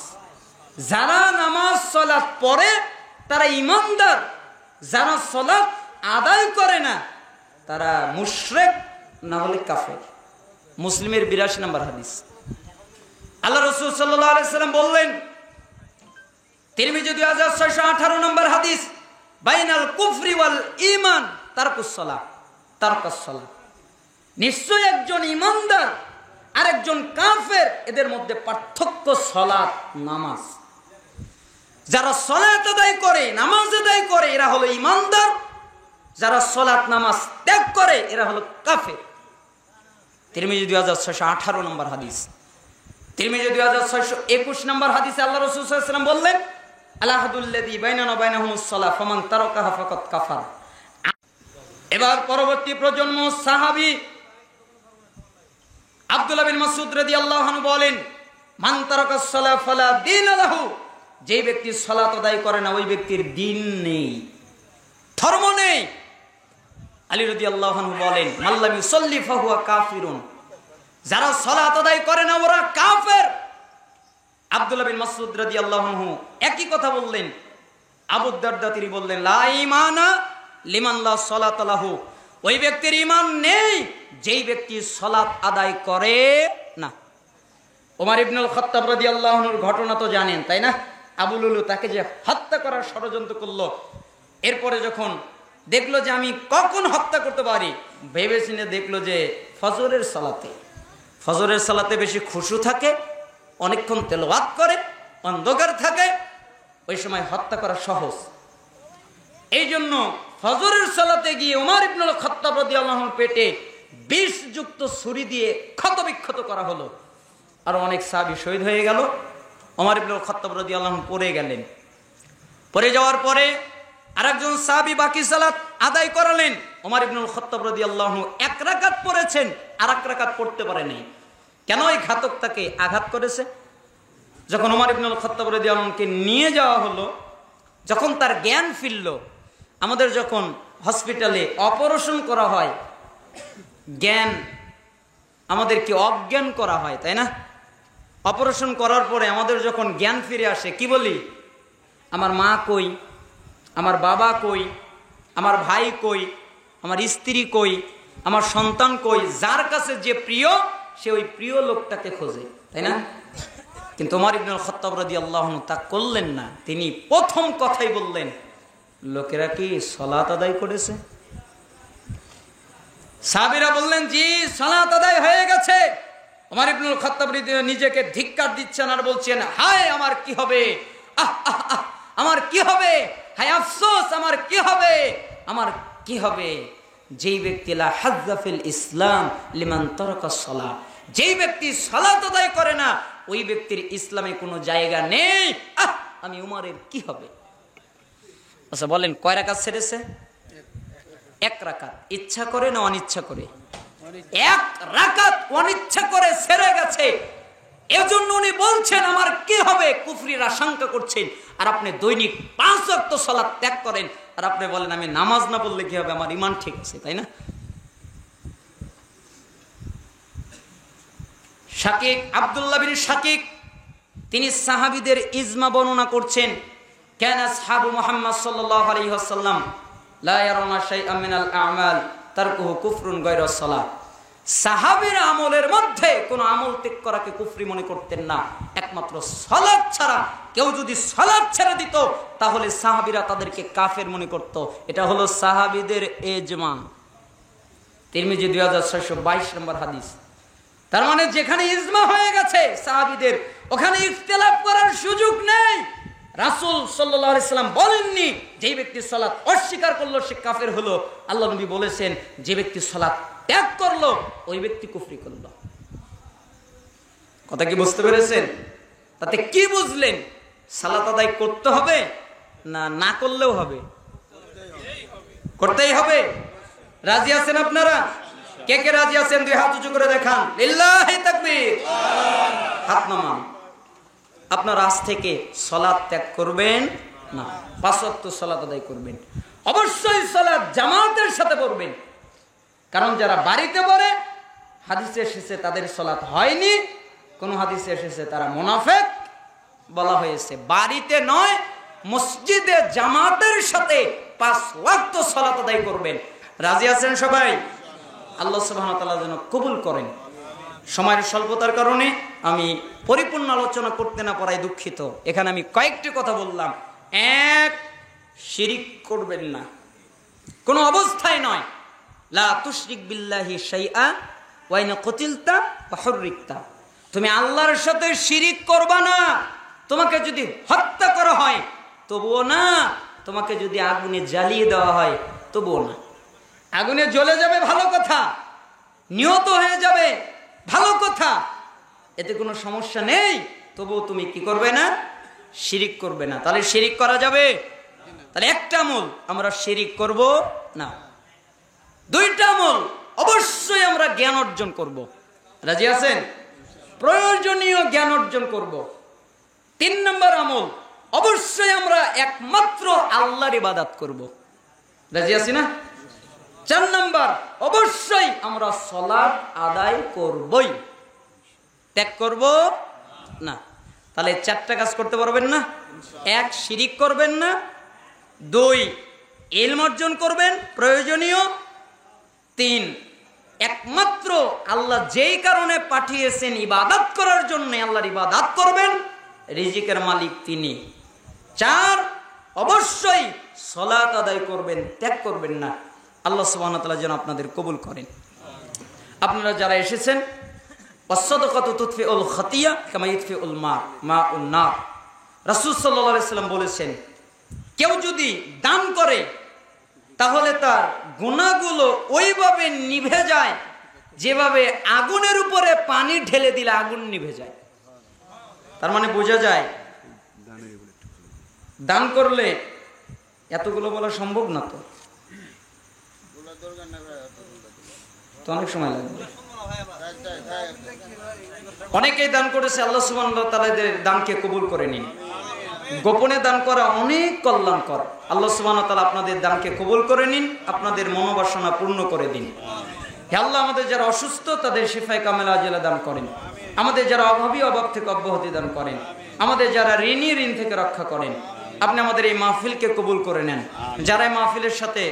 যারা নামাজ সালাত পড়ে তারা ঈমানদার, যারা সালাত আদায় করে না তারা মুশরিক না হলে কাফের। মুসলিমের 82 নম্বর হাদিস। আল্লাহ রাসূল সাল্লাল্লাহু আলাইহি সাল্লাম বললেন, তিরমিজি 2618 নম্বর হাদিস, বাইনাল কুফরি ওয়াল ঈমান তারকুস সালাহ, তারকাস সালাহ। নিশ্চয় একজন ঈমানদার আর একজন কাফের, এদের মধ্যে পার্থক্য সালাত, নামাজ। যারা সালাত আদায় করে, নামাজ আদায় করে, এরা হলো ঈমানদার। যারা সালাত নামাজ ত্যাগ করে এরা হলো কাফের। তিরমিজি 2618 নম্বর হাদিস। তিরমিজি 2621 নম্বর হাদিসে আল্লাহ রাসূল সাল্লাল্লাহু আলাইহি ওয়াসাল্লাম বললেন, আল-আহদুল্লাযী বাইনানা ওয়া বাইনাহুমুস সালাহ ফামান তারাকাহা ফাকাদ কাফার। এবার পরবর্তী প্রজন্ম সাহাবী আব্দুল্লাহ বিন মাসউদ রাদিয়াল্লাহু আনহু বলেন, মান তারাকাস সালাহ ফালা দীন লাহু, যে ব্যক্তি সালাত আদায় করে না ওই ব্যক্তির দ্বীন নেই, ধর্ম নেই। আলী রাদিয়াল্লাহু আনহু বলেন, মাল্লাম ইউসাল্লি ফাহুয়া কাফিরুন, যারা সালাত আদায় করে না ওরা কাফের। আব্দুল্লাহ বিন মাসউদ রাদিয়াল্লাহু আনহু একই কথা বললেন। আবু দারদা তিনি বললেন, লা ঈমানা লিমান লা সালাতা লাহু, ওই ব্যক্তির ঈমান নেই যেই ব্যক্তি সালাত আদায় করে না। ওমর ইবনুল খাত্তাব রাদিয়াল্লাহু আনহুর ঘটনা তো জানেন, তাই না? আবু লুলু তাকে যে হত্যা করার ষড়যন্ত্র করলো, এরপরে যখন দেখলো যে আমি কখন হত্যা করতে পারি, ভেবেচিন্তে দেখলো যে ফজরের সালাতে বেশি খুশু থাকে, অনেকক্ষণ তেলাওয়াত করে, অন্ধকার থাকে, ওই সময় হত্যা করা সহজ। এই জন্য ফজরের সালাতে গিয়ে ওমর ইবনুল খাত্তাব রাদিয়াল্লাহু আনহুর পেটে বিষযুক্ত ছুরি দিয়ে ক্ষতবিক্ষত করা হলো। আর অনেক সাহাবী শহীদ হয়ে গেল। ওমর ইবনুল খাত্তাব রাদিয়াল্লাহু আনহু পড়ে গেলেন। পড়ে যাওয়ার পরে আরেকজন সাহাবী বাকি সালাত আদায় করালেন। ওমর ইবনুল খাত্তাব রাদিয়াল্লাহু আনহু এক রাকাত পড়েছেন, আর এক রাকাত পড়তে পারেনি। কেন? এই ঘাতক তাকে আঘাত করেছে। যখন ওমর ইবনুল খাত্তাব রাদিয়াল্লাহু আনহুকে নিয়ে যাওয়া হলো, যখন তার জ্ঞান ফিরল, আমাদের যখন হসপিটালে অপারেশন করা হয়, জ্ঞান আমাদেরকে অজ্ঞান করা হয়, তাই না? অপারেশন করার পরে আমাদের যখন জ্ঞান ফিরে আসে কি বলি? আমার মা কই, আমার বাবা কই, আমার ভাই কই, আমার স্ত্রী কই, আমার সন্তান কই? যার কাছে যে প্রিয় সে ওই প্রিয় লোকটাকে খোঁজে, তাই না? কিন্তু ওমর ইবনুল খাত্তাব রাদিয়াল্লাহু আনহু তা করলেন না। তিনি প্রথম কথাই বললেন, লোকেরা কি সালাত আদায় করেছে? সাহাবীরা বললেন, জি সালাত আদায় হয়ে গেছে। ওমর ইবনুল খাত্তাব নিজেকে ধিক্কার দিচ্ছেন আর বলছেন, হায় আমার কি হবে, আমার কি হবে, হায় আফসোস আমার কি হবে, আমার কি হবে। যেই ব্যক্তি লা হাজ্জা ফিল ইসলাম লিমান তারাকা সালাহ, যেই ব্যক্তি সালাত আদায় করে না ওই ব্যক্তির ইসলামে কোনো জায়গা নেই। আমি উমরের কি হবে? আচ্ছা বলেন, কয় রাকাত ছেড়েছে? এক রাকাত। ইচ্ছা করে না অনিচ্ছা করে? এক রাকাত অনিচ্ছা করে ছেড়ে গেছে। এজন্য উনি বলছেন আমার কি হবে, কুফরির আশঙ্কা করছেন। আর আপনি দৈনিক 5 ওয়াক্ত সালাত ত্যাগ করেন আর আপনি বলেন আমি নামাজ না পড়লে কি হবে, আমার ঈমান ঠিক আছে, তাই না? শাকিক, আব্দুল্লাহ বিন শাকিক, তিনি সাহাবীদের ইজমা বর্ণনা করছেন। কানা আসহাবু মুহাম্মদ সাল্লাল্লাহু আলাইহি ওয়াসাল্লাম লা ইয়ারাউনা শাইআন মিনাল আ'মাল তারকুহু কুফরুন গায়রা সালাহ। সাহাবীরা আমলের মধ্যে কোনো আমল ত্যাগ করাকে কুফরি মনে করতেন না, একমাত্র সালাত ছাড়া। কেউ যদি সালাত ছেড়ে দিত তাহলে সাহাবীরা তাদেরকে কাফের মনে করত। এটা হলো সাহাবীদের ইজমা। তিরমিজি 2622 নম্বর হাদিস। তার মানে যেখানে ইজমা হয়ে গেছে সাহাবীদের, ওখানে ইখতিলাফ করার সুযোগ নেই। রাসূল সাল্লাল্লাহু আলাইহি সাল্লাম বলেননি যে ব্যক্তি সালাত অস্বীকার করলো সে কাফের হলো। আল্লাহ নবী বলেছেন যে ব্যক্তি সালাত ত্যাগ করলো ওই ব্যক্তি কুফরি করলো। কথা কি বুঝতে পেরেছেন? তাতে কি বুঝলেন? সালাত আদায় করতে হবে না না করলেও হবে? করতেই হবে। রাজি আছেন আপনারা? কে কে রাজি আছেন দুই হাত উঁচু করে দেখান। লিল্লাহি তাকবীর। হাত নামান। আপনারা আজ থেকে সালাত ত্যাগ করবেন না, 5 ওয়াক্ত সালাত আদায় করবেন। অবশ্যই সালাত জামাতের সাথে পড়বেন। কারণ যারা বাড়িতে পড়ে হাদিসে এসেছে তাদের সালাত হয়নি, কোন হাদিসে এসেছে তারা মুনাফিক বলা হয়েছে। বাড়িতে নয়, মসজিদে জামাতের সাথে 5 ওয়াক্ত সালাত আদায় করবেন। রাজি আছেন সবাই? আল্লাহ সুবহানাহু ওয়া তাআলা যেন কবুল করেন। সময়ের স্বল্পতার কারণে আমি পরিপূর্ণ আলোচনা করতে না পারায় দুঃখিত। এখানে আমি কয়েকটি কথা বললাম। এক, শিরিক করবেন না, কোনো অবস্থায় নয়। লা তুশরিক বিল্লাহি শাইআ ওয়া ইন কুতিলতা ওয়া হুররিকতা। তুমি আল্লাহর সাথে শিরিক করবা না। তোমাকে যদি হত্যা করা হয় তবুও না, তোমাকে যদি আগুনে জ্বালিয়ে দেওয়া হয় তবুও না। আগুনে জ্বলে যাবে ভালো কথা, নিহত হয়ে যাবে ভালো কথা, এতে কোনো সমস্যা নেই, তবুও তুমি কি করবে না? শিরিক করবে না। তাহলে শিরিক করা যাবে? তাহলে একটা আমল আমরা শিরিক করব না। দুইটা আমল অবশ্যই আমরা জ্ঞান অর্জন করব। রাজি আছেন? প্রয়োজনীয় জ্ঞান অর্জন করব। 3 নম্বর আমল, অবশ্যই আমরা একমাত্র আল্লাহর ইবাদত করব। রাজি আছি না? 4 নম্বর, অবশ্যই আমরা সালাত আদায় করবই, ত্যাগ করব না। তাহলে 4টা কাজ করতে পারবেন না? 1, শিরিক করবেন না। 2, ইলম অর্জন করবেন প্রয়োজনীয়। 3, একমাত্র আল্লাহ যেই কারণে পাঠিয়েছেন ইবাদত করার জন্য আল্লাহর ইবাদত করবেন, রিজিকের মালিক তিনি। 4, অবশ্যই সালাত আদায় করবেন, ত্যাগ করবেন না। আল্লাহ সুবহানাহু ওয়া তাআলা যেন আপনাদের কবুল করেন। আপনারা যারা এসেছেন, ওয়াসসাদাকাতু তুতফিউল খাতিয়া কামা ইতফিউল মাউন নার। রাসূল সাল্লাল্লাহু আলাইহি সাল্লাম বলেছেন কেউ যদি দান করে তাহলে তার গুনাহগুলো ওইভাবে নিভে যায় যেভাবে আগুনের উপরে পানি ঢেলে দিলে আগুন নিভে যায়। তার মানে বোঝা যায় দান করলে এতগুলো বলা সম্ভব না, তো অনেক সময় লাগবে। অনেকেই দান করেছে, আল্লাহ সুবহানাহু ওয়া তাআলা এদের দানকে কবুল করে নিন। গোপনে দান করা অনেক কল্যাণকর। আল্লাহ সুবহানাহু ওয়া তাআলা আপনাদের দানকে কবুল করে নিন, আপনাদের মনোবাসনা পূর্ণ করে দিন। হে আল্লাহ, আমাদের যারা অসুস্থ তাদের শিফায়ে কামেলা আজেলা দান করেন। আমাদের যারা অভাবী, অভাব থেকে অব্যাহতি দান করেন। আমাদের যারা ঋণী, ঋণ থেকে রক্ষা করেন। আপনি আমাদের এই মাহফিলকে কবুল করে নেন। যারা এই মাহফিলের সাথে